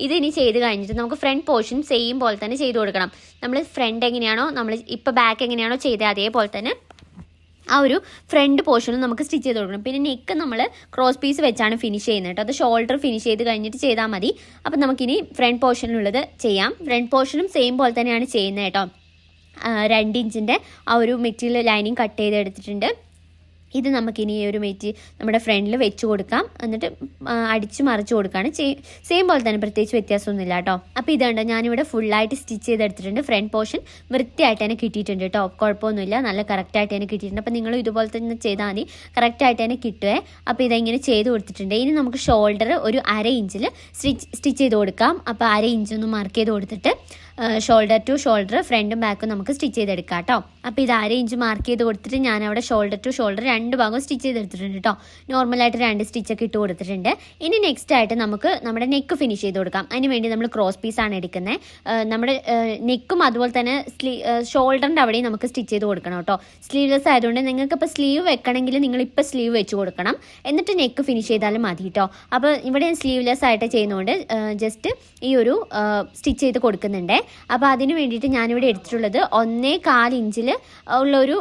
ഇതിനി ചെയ്ത് കഴിഞ്ഞിട്ട് നമുക്ക് ഫ്രണ്ട് പോർഷൻ സെയിം പോലെ തന്നെ ചെയ്ത് കൊടുക്കണം. നമ്മൾ ഫ്രണ്ട് എങ്ങനെയാണോ നമ്മൾ ഇപ്പോൾ ബാക്ക് എങ്ങനെയാണോ ചെയ്തത് അതേപോലെ തന്നെ ആ ഒരു ഫ്രണ്ട് പോർഷനും നമുക്ക് സ്റ്റിച്ച് ചെയ്ത് കൊടുക്കണം. പിന്നെ നെക്ക് നമ്മൾ ക്രോസ് പീസ് വെച്ചാണ് ഫിനിഷ് ചെയ്യുന്നത് കേട്ടോ. അത് ഷോൾഡർ ഫിനിഷ് ചെയ്ത് കഴിഞ്ഞിട്ട് ചെയ്താൽ മതി. അപ്പോൾ നമുക്കിനി ഫ്രണ്ട് പോർഷനിലുള്ളത് ചെയ്യാം. ഫ്രണ്ട് പോർഷനും സെയിം പോലെ തന്നെയാണ് ചെയ്യുന്നത് കേട്ടോ. 2 ഇഞ്ചിൻ്റെ ആ ഒരു മെറ്റീരിയൽ ലൈനിങ് കട്ട് ചെയ്തെടുത്തിട്ടുണ്ട്. ഇത് നമുക്കിനി ഈ ഒരു നമ്മുടെ ഫ്രണ്ടിൽ വെച്ച് കൊടുക്കാം. എന്നിട്ട് അടിച്ച് മറിച്ച് കൊടുക്കുകയാണ് സെയിം പോലെ തന്നെ, പ്രത്യേകിച്ച് വ്യത്യാസമൊന്നുമില്ല കേട്ടോ. അപ്പോൾ ഇതുണ്ട് ഞാനിവിടെ ഫുള്ളായിട്ട് സ്റ്റിച്ച് ചെയ്തെടുത്തിട്ടുണ്ട്. ഫ്രണ്ട് പോർഷൻ വൃത്തിയായിട്ട് തന്നെ കിട്ടിയിട്ടുണ്ട് കേട്ടോ. കുഴപ്പമൊന്നുമില്ല, നല്ല കറക്റ്റായിട്ട് തന്നെ കിട്ടിയിട്ടുണ്ട്. അപ്പോൾ നിങ്ങൾ ഇതുപോലെ തന്നെ ചെയ്താൽ മതി, കറക്റ്റായിട്ട് തന്നെ കിട്ടുവേ. അപ്പോൾ ഇതെങ്ങനെ ചെയ്ത് കൊടുത്തിട്ടുണ്ട്. ഇനി നമുക്ക് ഷോൾഡർ ഒരു 1/2 ഇഞ്ചിൽ സ്റ്റിച്ച് ചെയ്ത് കൊടുക്കാം. അപ്പോൾ 1/2 ഇഞ്ചൊന്ന് മാർക്ക് ചെയ്ത് കൊടുത്തിട്ട് ഷോൾഡർ ടു ഷോൾഡർ ഫ്രണ്ടും ബാക്കും നമുക്ക് സ്റ്റിച്ച് ചെയ്തെടുക്കാം കേട്ടോ. അപ്പോൾ ഇത് 1/2 ഇഞ്ച് മാർക്ക് ചെയ്ത് കൊടുത്തിട്ട് ഞാനവിടെ ഷോൾഡർ ടു ഷോൾഡർ 2 ഭാഗവും സ്റ്റിച്ച് ചെയ്തെടുത്തിട്ടുണ്ട് കേട്ടോ. നോർമലായിട്ട് 2 സ്റ്റിച്ചൊക്കെ ഇട്ട് കൊടുത്തിട്ടുണ്ട്. ഇനി നെക്സ്റ്റ് ആയിട്ട് നമുക്ക് നമ്മുടെ നെക്ക് ഫിനിഷ് ചെയ്ത് കൊടുക്കാം. അതിന് വേണ്ടി നമ്മൾ ക്രോസ് പീസാണ് എടുക്കുന്നത്. നമ്മുടെ നെക്കും അതുപോലെ തന്നെ ഷോൾഡറിൻ്റെ അവിടെയും നമുക്ക് സ്റ്റിച്ച് ചെയ്ത് കൊടുക്കണം കേട്ടോ. സ്ലീവ്ലെസ് ആയതുകൊണ്ട് നിങ്ങൾക്കിപ്പോൾ സ്ലീവ് വെക്കണമെങ്കിൽ നിങ്ങളിപ്പോൾ സ്ലീവ് വെച്ച് കൊടുക്കണം, എന്നിട്ട് നെക്ക് ഫിനിഷ് ചെയ്താലും മതി കേട്ടോ. അപ്പോൾ ഇവിടെ സ്ലീവ്ലെസ് ആയിട്ട് ചെയ്യുന്നതുകൊണ്ട് ജസ്റ്റ് ഈ ഒരു സ്റ്റിച്ച് ചെയ്ത് കൊടുക്കുന്നുണ്ട്. അപ്പോൾ അതിന് വേണ്ടിയിട്ട് ഞാനിവിടെ എടുത്തിട്ടുള്ളത് 1.25 ഇഞ്ചിൽ ഉള്ളൊരു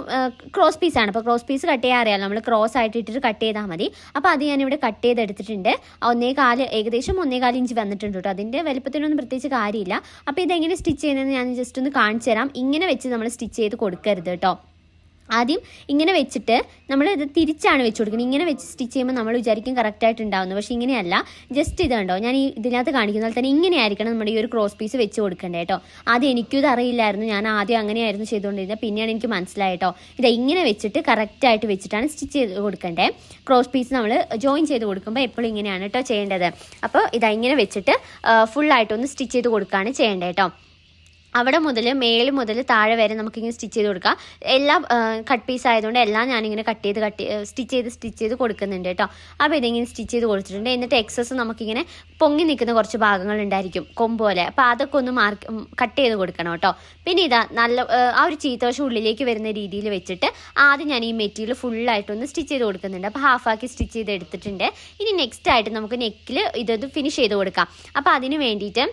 ക്രോസ് പീസാണ്. അപ്പോൾ ക്രോസ് പീസ് കട്ട് ചെയ്യാൻ അറിയാമല്ലോ, നമ്മൾ ക്രോസ് ആയിട്ട് ഇട്ടിട്ട് കട്ട് ചെയ്താൽ മതി. അപ്പോൾ അത് ഞാനിവിടെ കട്ട് ചെയ്തെടുത്തിട്ടുണ്ട്. 1.25 ഏകദേശം 1.25 ഇഞ്ച് വന്നിട്ടുണ്ട് കേട്ടോ. അതിൻ്റെ വലുപ്പത്തിനൊന്നും പ്രത്യേകിച്ച് കാര്യമില്ല. അപ്പോൾ ഇതെങ്ങനെ സ്റ്റിച്ച് ചെയ്യുന്നതെന്ന് ഞാൻ ജസ്റ്റ് ഒന്ന് കാണിച്ചു തരാം. ഇങ്ങനെ വെച്ച് നമ്മൾ സ്റ്റിച്ച് ചെയ്ത് കൊടുക്കരുത് കേട്ടോ. ആദ്യം ഇങ്ങനെ വെച്ചിട്ട് നമ്മൾ ഇത് തിരിച്ചാണ് വെച്ച് കൊടുക്കുന്നത്. ഇങ്ങനെ വെച്ച് സ്റ്റിച്ച് ചെയ്യുമ്പോൾ നമ്മൾ വിചാരിക്കും കറക്റ്റായിട്ട് ഉണ്ടാവുന്നു, പക്ഷേ ഇങ്ങനെയല്ല. ജസ്റ്റ് ഇത് കണ്ടോ, ഞാൻ ഈ ഇതിനകത്ത് കാണിക്കുന്ന പോലെ തന്നെ ഇങ്ങനെയായിരിക്കണം നമ്മുടെ ഈ ഒരു ക്രോസ് പീസ് വെച്ച് കൊടുക്കേണ്ടത് കേട്ടോ. ആദ്യം എനിക്കും ഇത് അറിയില്ലായിരുന്നു, ഞാൻ ആദ്യം അങ്ങനെയായിരുന്നു ചെയ്തുകൊണ്ടിരുന്നത്. പിന്നെയാണ് എനിക്ക് മനസ്സിലായിട്ടോ, ഇത് ഇങ്ങനെ വെച്ചിട്ട് കറക്റ്റായിട്ട് വെച്ചിട്ടാണ് സ്റ്റിച്ച് ചെയ്ത് കൊടുക്കേണ്ടത്. ക്രോസ് പീസ് നമ്മൾ ജോയിൻ ചെയ്ത് കൊടുക്കുമ്പോൾ എപ്പോഴും ഇങ്ങനെയാണ് കേട്ടോ ചെയ്യേണ്ടത്. അപ്പോൾ ഇങ്ങനെ വെച്ചിട്ട് ഫുള്ളായിട്ടൊന്ന് സ്റ്റിച്ച് ചെയ്ത് കൊടുക്കുകയാണ് ചെയ്യേണ്ടത് കേട്ടോ. അവിടെ മുതൽ മേല് മുതൽ താഴെ വരെ നമുക്കിങ്ങനെ സ്റ്റിച്ച് ചെയ്ത് കൊടുക്കാം. എല്ലാം കട്ട് പീസ് ആയതുകൊണ്ട് എല്ലാം ഞാനിങ്ങനെ സ്റ്റിച്ച് ചെയ്ത് കൊടുക്കുന്നുണ്ട് കേട്ടോ. അപ്പോൾ ഇതിങ്ങനെ സ്റ്റിച്ച് ചെയ്ത് കൊടുത്തിട്ടുണ്ട്. എന്നിട്ട് എക്സസ് നമുക്കിങ്ങനെ പൊങ്ങി നിൽക്കുന്ന കുറച്ച് ഭാഗങ്ങൾ ഉണ്ടായിരിക്കും കൊമ്പ് പോലെ, അപ്പോൾ അതൊക്കെ ഒന്ന് കട്ട് ചെയ്ത് കൊടുക്കണം കേട്ടോ. പിന്നെ ഇതാ നല്ല ആ ഒരു ചീത്തവശം ഉള്ളിലേക്ക് വരുന്ന രീതിയിൽ വെച്ചിട്ട് ആദ്യം ഞാൻ ഈ മെറ്റീരിയൽ ഫുള്ളായിട്ടൊന്ന് സ്റ്റിച്ച് ചെയ്ത് കൊടുക്കുന്നുണ്ട്. അപ്പോൾ ഹാഫാക്കി സ്റ്റിച്ച് ചെയ്ത് എടുത്തിട്ടുണ്ട്. ഇനി നെക്സ്റ്റ് ആയിട്ട് നമുക്ക് നെക്കിൽ ഇതൊന്ന് ഫിനിഷ് ചെയ്ത് കൊടുക്കാം. അപ്പോൾ അതിന് വേണ്ടിയിട്ട്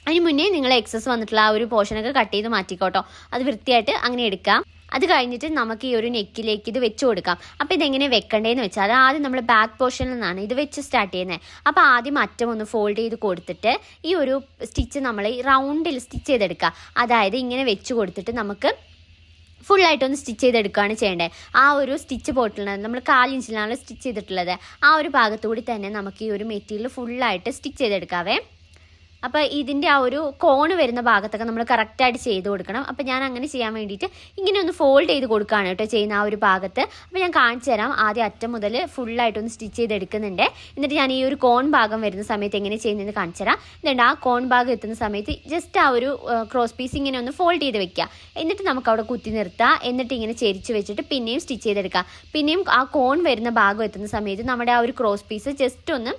അതിന് മുന്നേ നിങ്ങൾ എക്സസ് വന്നിട്ടുള്ള ആ ഒരു പോർഷനൊക്കെ കട്ട് ചെയ്ത് മാറ്റിക്കോട്ടോ. അത് വൃത്തിയായിട്ട് അങ്ങനെ എടുക്കാം. അത് കഴിഞ്ഞിട്ട് നമുക്ക് ഈ ഒരു നെക്കിലേക്ക് ഇത് വെച്ച് കൊടുക്കാം. അപ്പോൾ ഇതെങ്ങനെ വെക്കേണ്ടതെന്ന് വെച്ചാൽ ആദ്യം നമ്മൾ ബാക്ക് പോർഷനിൽ നിന്നാണ് ഇത് വെച്ച് സ്റ്റാർട്ട് ചെയ്യുന്നത്. അപ്പോൾ ആദ്യം അറ്റം ഒന്ന് ഫോൾഡ് ചെയ്ത് കൊടുത്തിട്ട് ഈ ഒരു സ്റ്റിച്ച് നമ്മൾ ഈ റൗണ്ടിൽ സ്റ്റിച്ച് ചെയ്തെടുക്കുക. അതായത് ഇങ്ങനെ വെച്ച് കൊടുത്തിട്ട് നമുക്ക് ഫുള്ളായിട്ടൊന്ന് സ്റ്റിച്ച് ചെയ്തെടുക്കുകയാണ് ചെയ്യേണ്ടത്. ആ ഒരു സ്റ്റിച്ച് പോയിട്ടുള്ളത് നമ്മൾ 4 ഇഞ്ചിലാണ് സ്റ്റിച്ച് ചെയ്തിട്ടുള്ളത്. ആ ഒരു ഭാഗത്തുകൂടി തന്നെ നമുക്ക് ഈ ഒരു മെറ്റീരിയൽ ഫുള്ളായിട്ട് സ്റ്റിച്ച് ചെയ്തെടുക്കാവേ. അപ്പോൾ ഇതിൻ്റെ ആ ഒരു കോണ് വരുന്ന ഭാഗത്തൊക്കെ നമ്മൾ കറക്റ്റായിട്ട് ചെയ്ത് കൊടുക്കണം. അപ്പോൾ ഞാൻ അങ്ങനെ ചെയ്യാൻ വേണ്ടിയിട്ട് ഇങ്ങനെ ഒന്ന് ഫോൾഡ് ചെയ്ത് കൊടുക്കുകയാണ് കേട്ടോ ചെയ്യുന്ന ആ ഒരു ഭാഗത്ത്. അപ്പോൾ ഞാൻ കാണിച്ചു തരാം. ആദ്യം അറ്റം മുതൽ ഫുള്ളായിട്ടൊന്ന് സ്റ്റിച്ച് ചെയ്തെടുക്കുന്നുണ്ട്. എന്നിട്ട് ഞാൻ ഈ ഒരു കോൺ ഭാഗം വരുന്ന സമയത്ത് എങ്ങനെ ചെയ്യുന്നതെന്ന് കാണിച്ചു തരാം. എന്നിട്ട് ആ കോൺ ഭാഗം എത്തുന്ന സമയത്ത് ജസ്റ്റ് ആ ഒരു ക്രോസ് പീസ് ഇങ്ങനെ ഒന്ന് ഫോൾഡ് ചെയ്ത് വെക്കുക. എന്നിട്ട് നമുക്ക് അവിടെ കുത്തി നിർത്താം. എന്നിട്ട് ഇങ്ങനെ ചെരിച്ച് വെച്ചിട്ട് പിന്നെയും സ്റ്റിച്ച് ചെയ്തെടുക്കുക. പിന്നെയും ആ കോൺ വരുന്ന ഭാഗം എത്തുന്ന സമയത്ത് നമ്മുടെ ആ ഒരു ക്രോസ് പീസ് ജസ്റ്റ് ഒന്ന്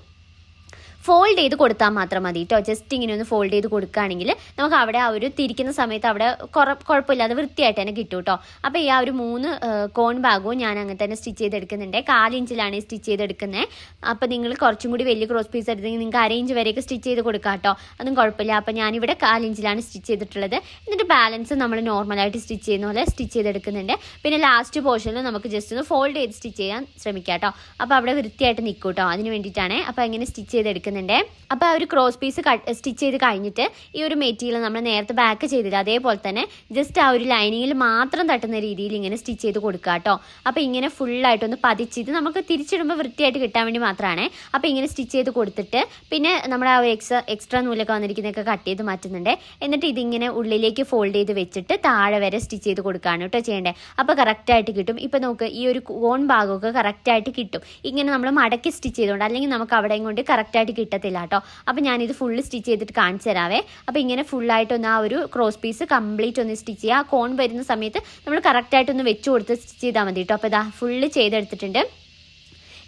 ഫോൾഡ് ചെയ്ത് കൊടുത്താൽ മാത്രം മതി കേട്ടോ. ജസ്റ്റ് ഇങ്ങനെ ഒന്ന് ഫോൾഡ് ചെയ്ത് കൊടുക്കുകയാണെങ്കിൽ നമുക്ക് അവിടെ ആ ഒരു തിരിക്കുന്ന സമയത്ത് അവിടെ കുഴപ്പമില്ലാതെ വൃത്തിയായിട്ട് തന്നെ കിട്ടും കേട്ടോ. അപ്പോൾ ഈ ആ ഒരു 3 കോൺ ഭാഗവും ഞാൻ അങ്ങനെ തന്നെ സ്റ്റിച്ച് ചെയ്തെടുക്കുന്നുണ്ട്. 4 ഇഞ്ചിലാണ് സ്റ്റിച്ച് ചെയ്തെടുക്കുന്നത്. അപ്പോൾ നിങ്ങൾ കുറച്ചും കൂടി വലിയ ക്രോസ് പീസ് എടുത്തെങ്കിൽ നിങ്ങൾക്ക് 1/2 ഇഞ്ച് വരെയൊക്കെ സ്റ്റിച്ച് ചെയ്ത് കൊടുക്കാം കേട്ടോ. അതൊന്നും കുഴപ്പമില്ല. അപ്പോൾ ഞാനിവിടെ 4 ഇഞ്ചിലാണ് സ്റ്റിച്ച് ചെയ്തിട്ടുള്ളത്. എന്നിട്ട് ബാലൻസ് നമ്മൾ നോർമലായിട്ട് സ്റ്റിച്ച് ചെയ്യുന്ന പോലെ സ്റ്റിച്ച് ചെയ്തെടുക്കുന്നുണ്ട്. പിന്നെ ലാസ്റ്റ് പോർഷനിൽ നമുക്ക് ജസ്റ്റ് ഒന്ന് ഫോൾഡ് ചെയ്ത് സ്റ്റിച്ച് ചെയ്യാൻ ശ്രമിക്കാം കേട്ടോ. അപ്പോൾ അവിടെ വൃത്തിയായിട്ട് നിൽക്കും കേട്ടോ. അതിന് വേണ്ടിയിട്ടാണ്. അപ്പോൾ അങ്ങനെ സ്റ്റിച്ച് ചെയ്തെടുക്കുന്നത്. അപ്പോൾ ആ ഒരു ക്രോസ് പീസ് സ്റ്റിച്ച് ചെയ്ത് കഴിഞ്ഞിട്ട് ഈ ഒരു മെറ്റീരിയൽ നമ്മൾ നേരത്തെ ബാക്ക് ചെയ്തില്ല അതേപോലെ തന്നെ ജസ്റ്റ് ആ ഒരു ലൈനിങ്ങിൽ മാത്രം തട്ടുന്ന രീതിയിൽ ഇങ്ങനെ സ്റ്റിച്ച് ചെയ്ത് കൊടുക്കുക കേട്ടോ. അപ്പോൾ ഇങ്ങനെ ഫുള്ളായിട്ടൊന്ന് പതിച്ചിട്ട് നമുക്ക് തിരിച്ചിടുമ്പോൾ വൃത്തിയായിട്ട് കിട്ടാൻ വേണ്ടി മാത്രമാണ്. അപ്പോൾ ഇങ്ങനെ സ്റ്റിച്ച് ചെയ്ത് കൊടുത്തിട്ട് പിന്നെ നമ്മുടെ ആ ഒരു എക്സ്ട്രാ നൂലൊക്കെ വന്നിരിക്കുന്നതൊക്കെ കട്ട് ചെയ്ത് മാറ്റുന്നുണ്ട്. എന്നിട്ട് ഇതിങ്ങനെ ഉള്ളിലേക്ക് ഫോൾഡ് ചെയ്ത് വെച്ചിട്ട് താഴെ വരെ സ്റ്റിച്ച് ചെയ്ത് കൊടുക്കുകയാണ് കേട്ടോ ചെയ്യേണ്ടത്. അപ്പോൾ കറക്റ്റായിട്ട് കിട്ടും. ഇപ്പോൾ നമുക്ക് ഈ ഒരു കോൺ ഭാഗമൊക്കെ കറക്റ്റായിട്ട് കിട്ടും. ഇങ്ങനെ നമ്മൾ മടക്കി സ്റ്റിച്ച് ചെയ്തുകൊണ്ട്, അല്ലെങ്കിൽ നമുക്ക് അവിടെയും കൊണ്ട് കറക്റ്റായിട്ട് കിട്ടത്തില്ല കേട്ടോ. അപ്പോൾ ഞാനിത് ഫുള്ള് സ്റ്റിച്ച് ചെയ്തിട്ട് കാണിച്ചു തരാവേ. അപ്പോൾ ഇങ്ങനെ ഫുള്ളായിട്ടൊന്ന് ആ ഒരു ക്രോസ് പീസ് കംപ്ലീറ്റ് ഒന്ന് സ്റ്റിച്ച് ചെയ്യുക. ആ കോൺ വരുന്ന സമയത്ത് നമ്മൾ കറക്റ്റായിട്ടൊന്ന് വെച്ച് കൊടുത്ത് സ്റ്റിച്ച് ചെയ്താൽ മതി കേട്ടോ. അപ്പോൾ ഇതാ ഫുള്ള് ചെയ്തെടുത്തിട്ടുണ്ട്.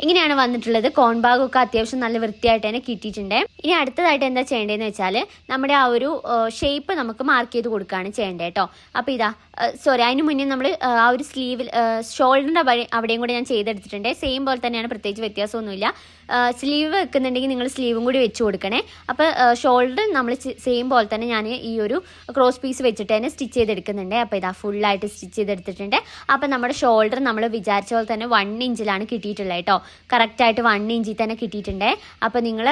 ഇങ്ങനെയാണ് വന്നിട്ടുള്ളത്. കോൺ ഭാഗമൊക്കെ അത്യാവശ്യം നല്ല വൃത്തിയായിട്ട് തന്നെ കിട്ടിയിട്ടുണ്ട്. ഇനി അടുത്തതായിട്ട് എന്താ ചെയ്യേണ്ടതെന്ന് വെച്ചാൽ നമ്മുടെ ആ ഒരു ഷേപ്പ് നമുക്ക് മാർക്ക് ചെയ്ത് കൊടുക്കുകയാണ് ചെയ്യേണ്ടത് കേട്ടോ. അപ്പോൾ ഇതാ അതിന് മുന്നേ നമ്മൾ ആ ഒരു സ്ലീവിൽ ഷോൾഡറിൻ്റെ അവിടെയും കൂടെ ഞാൻ ചെയ്തെടുത്തിട്ടുണ്ട്. സെയിം പോലെ തന്നെയാണ്, പ്രത്യേകിച്ച് വ്യത്യാസമൊന്നുമില്ല. സ്ലീവ് വെക്കുന്നുണ്ടെങ്കിൽ നിങ്ങൾ സ്ലീവും കൂടി വെച്ച് കൊടുക്കണേ. അപ്പോൾ ഷോൾഡർ നമ്മൾ സെയിം പോലെ തന്നെ ഞാൻ ഈ ഒരു ക്രോസ് പീസ് വെച്ചിട്ട് തന്നെ സ്റ്റിച്ച് ചെയ്തെടുക്കുന്നുണ്ട്. അപ്പോൾ ഇതാ ഫുള്ളായിട്ട് സ്റ്റിച്ച് ചെയ്തെടുത്തിട്ടുണ്ട്. അപ്പോൾ നമ്മുടെ ഷോൾഡർ നമ്മൾ വിചാരിച്ച പോലെ തന്നെ 1 ഇഞ്ചിലാണ് കിട്ടിയിട്ടുള്ളത് കേട്ടോ. കറക്റ്റായിട്ട് 1 ഇഞ്ചിൽ തന്നെ കിട്ടിയിട്ടുണ്ട്. അപ്പോൾ നിങ്ങൾ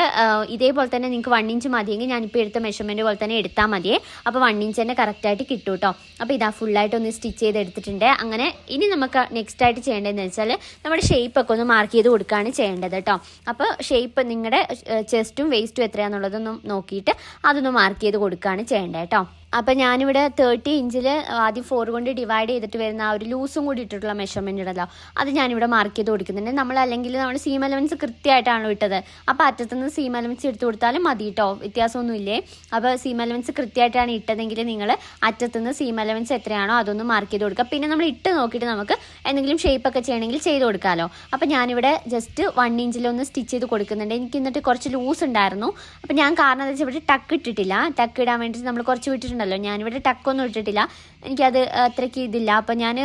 ഇതേപോലെ തന്നെ നിങ്ങൾക്ക് 1 ഇഞ്ച് മതിയെങ്കിൽ ഞാനിപ്പോൾ എടുത്ത മെഷർമെൻറ്റ് പോലെ തന്നെ എടുത്താൽ മതിയേ. അപ്പോൾ 1 ഇഞ്ച് തന്നെ കറക്റ്റായിട്ട് കിട്ടും കേട്ടോ. അപ്പോൾ ഇതാ ഫുള്ളായിട്ടൊന്ന് സ്റ്റിച്ച് ചെയ്തെടുത്തിട്ടുണ്ട്. അങ്ങനെ ഇനി നമുക്ക് നെക്സ്റ്റ് ആയിട്ട് ചെയ്യേണ്ടതെന്ന് വെച്ചാൽ നമ്മുടെ ഷേപ്പൊക്കെ ഒന്ന് മാർക്ക് ചെയ്ത് കൊടുക്കുകയാണ് ചെയ്യേണ്ടത് കേട്ടോ. അപ്പോൾ ഷേപ്പ് നിങ്ങളുടെ ചെസ്റ്റും വേസ്റ്റും എത്രയാണെന്നുള്ളതൊന്നും നോക്കിയിട്ട് അതൊന്ന് മാർക്ക് ചെയ്ത് കൊടുക്കുകയാണ് ചെയ്യേണ്ടത് കേട്ടോ. അപ്പോൾ ഞാനിവിടെ 30 ഇഞ്ചിൽ ആദ്യം 4 കൊണ്ട് ഡിവൈഡ് ചെയ്തിട്ട് വരുന്ന ആ ഒരു ലൂസും കൂടി ഇട്ടിട്ടുള്ള മെഷർമെൻറ്റ് ഉണ്ടല്ലോ, അത് ഞാനിവിടെ മാർക്ക് ചെയ്ത് കൊടുക്കുന്നുണ്ട്. അല്ലെങ്കിൽ നമ്മൾ സീം എലവൻസ് കൃത്യമായിട്ടാണല്ലോ ഇട്ടത്. അപ്പോൾ അറ്റത്തുനിന്ന് സീം എലവൻസ് എടുത്ത് കൊടുത്താലും മതി കേട്ടോ, വ്യത്യാസമൊന്നുമില്ലേ. അപ്പോൾ സീം എലവൻസ് കൃത്യമായിട്ടാണ് ഇട്ടതെങ്കിൽ നിങ്ങൾ അറ്റത്തുനിന്ന് സീം എലവൻസ് എത്രയാണോ അതൊന്ന് മാർക്ക് ചെയ്ത് കൊടുക്കുക. പിന്നെ നമ്മൾ ഇട്ട് നോക്കിയിട്ട് നമുക്ക് എന്തെങ്കിലും ഷേപ്പൊക്കെ ചെയ്യണമെങ്കിൽ ചെയ്ത് കൊടുക്കാമല്ലോ. അപ്പോൾ ഞാനിവിടെ ജസ്റ്റ് 1 ഇഞ്ചിലൊന്ന് സ്റ്റിച്ച് ചെയ്ത് കൊടുക്കുന്നുണ്ട്. എനിക്ക് എന്നിട്ട് കുറച്ച് ലൂസ് ഉണ്ടായിരുന്നു. അപ്പോൾ ഞാൻ കാരണം എന്താ വെച്ചാൽ ഇവിടെ ടക്ക് ഇട്ടിട്ടില്ല. ടക്ക് ഇടാൻ വേണ്ടിയിട്ട് നമ്മൾ കുറച്ച് വിട്ടിട്ടുണ്ട്. ഞാനിവിടെ ടക്കൊന്നും ഇട്ടിട്ടില്ല, എനിക്കത് അത്രയ്ക്ക് ഇതില്ല. അപ്പോൾ ഞാൻ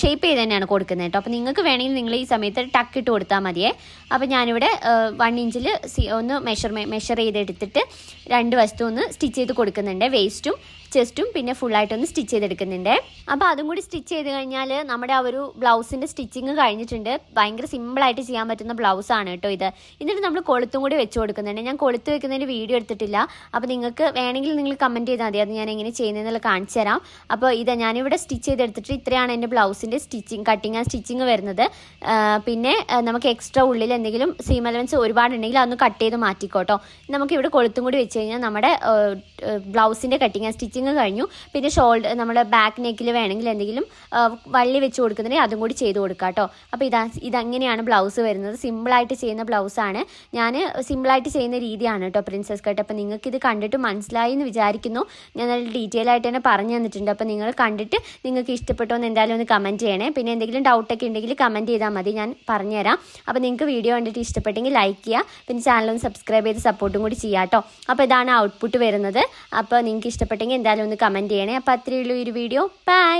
ഷേപ്പ് ചെയ്ത് തന്നെയാണ് കൊടുക്കുന്നത് കേട്ടോ. അപ്പോൾ നിങ്ങൾക്ക് വേണമെങ്കിൽ നിങ്ങൾ ഈ സമയത്ത് ടക്ക് ഇട്ട് കൊടുത്താൽ മതിയേ. അപ്പോൾ ഞാനിവിടെ 1 ഇഞ്ചിൽ ഒന്ന് മെഷർ ചെയ്തെടുത്തിട്ട് 2 വശത്തും ഒന്ന് സ്റ്റിച്ച് ചെയ്ത് കൊടുക്കുന്നുണ്ട്. വേസ്റ്റും ചെസ്റ്റും പിന്നെ ഫുള്ളായിട്ടൊന്ന് സ്റ്റിച്ച് ചെയ്തെടുക്കുന്നുണ്ട്. അപ്പോൾ അതും കൂടി സ്റ്റിച്ച് ചെയ്ത് കഴിഞ്ഞാൽ നമ്മുടെ ആ ഒരു ബ്ലൗസിൻ്റെ സ്റ്റിച്ചിങ് കഴിഞ്ഞിട്ടുണ്ട്. ഭയങ്കര സിമ്പിളായിട്ട് ചെയ്യാൻ പറ്റുന്ന ബ്ലൗസാണ് കേട്ടോ ഇത്. എന്നിട്ട് നമ്മൾ കൊളുത്തും കൂടി വെച്ച് കൊടുക്കുന്നുണ്ട്. ഞാൻ കൊളുത്ത് വെക്കുന്നതിൻ്റെ വീഡിയോ എടുത്തിട്ടില്ല. അപ്പോൾ നിങ്ങൾക്ക് വേണമെങ്കിൽ നിങ്ങൾ കമൻറ്റ് ചെയ്താൽ മതി, അത് ഞാൻ എങ്ങനെ ചെയ്യുന്നതെന്നുള്ള കാണിച്ചു തരാം. അപ്പോൾ ഇത് ഞാനിവിടെ സ്റ്റിച്ച് ചെയ്തെടുത്തിട്ട് ഇത്രയാണ് എൻ്റെ ബ്ലൗസിൻ്റെ കട്ടിങ് ആൻഡ് സ്റ്റിച്ചിങ് വരുന്നത്. പിന്നെ നമുക്ക് എക്സ്ട്രാ ഉള്ളിൽ എന്തെങ്കിലും സീം എലവൻസ് ഒരുപാടുണ്ടെങ്കിൽ അതൊന്ന് കട്ട് ചെയ്ത് മാറ്റിക്കോട്ടോ. നമുക്കിവിടെ കൊളുത്തും കൂടി വെച്ച് കഴിഞ്ഞാൽ നമ്മുടെ ബ്ലൗസിൻ്റെ കട്ടിങ് ആൻഡ് സ്റ്റിച്ചിങ് സ്റ്റിച്ചിങ് കഴിഞ്ഞു. പിന്നെ ഷോൾഡർ നമ്മുടെ ബാക്ക് നെക്കിൽ വേണമെങ്കിൽ എന്തെങ്കിലും വള്ളി വെച്ച് കൊടുക്കുന്നുണ്ടെങ്കിൽ അതും കൂടി ചെയ്ത് കൊടുക്കാം കേട്ടോ. അപ്പോൾ ഇതങ്ങനെയാണ് ബ്ലൗസ് വരുന്നത്. സിമ്പിളായിട്ട് ചെയ്യുന്ന ബ്ലൗസാണ്. ഞാൻ സിമ്പിളായിട്ട് ചെയ്യുന്ന രീതിയാണ് കേട്ടോ പ്രിൻസസ് കട്ട്. അപ്പോൾ നിങ്ങൾക്കിത് കണ്ടിട്ട് മനസ്സിലായി എന്ന് വിചാരിക്കുന്നു. ഞാൻ നല്ല ഡീറ്റെയിൽ ആയിട്ട് തന്നെ പറഞ്ഞു തന്നിട്ടുണ്ട്. അപ്പോൾ നിങ്ങൾ കണ്ടിട്ട് നിങ്ങൾക്ക് ഇഷ്ടപ്പെട്ടോ എന്ന് എന്തായാലും ഒന്ന് കമൻറ്റ് ചെയ്യണേ. പിന്നെ എന്തെങ്കിലും ഡൗട്ടൊക്കെ ഉണ്ടെങ്കിൽ കമൻറ്റ് ചെയ്താൽ മതി, ഞാൻ പറഞ്ഞുതരാം. അപ്പോൾ നിങ്ങൾക്ക് വീഡിയോ കണ്ടിട്ട് ഇഷ്ടപ്പെട്ടെങ്കിൽ ലൈക്ക് ചെയ്യുക. പിന്നെ ചാനലൊന്ന് സബ്സ്ക്രൈബ് ചെയ്ത് സപ്പോർട്ടും കൂടി ചെയ്യാം കേട്ടോ. അപ്പോൾ ഇതാണ് ഔട്ട്പുട്ട് വരുന്നത്. അപ്പോൾ നിങ്ങൾക്ക് ഇഷ്ടപ്പെട്ടെങ്കിൽ എന്തായാലും ഒന്ന് കമൻറ്റ് ചെയ്യണേ. അപ്പോൾ അത്രയേ ഉള്ളൂ ഈ ഒരു വീഡിയോ. ബൈ.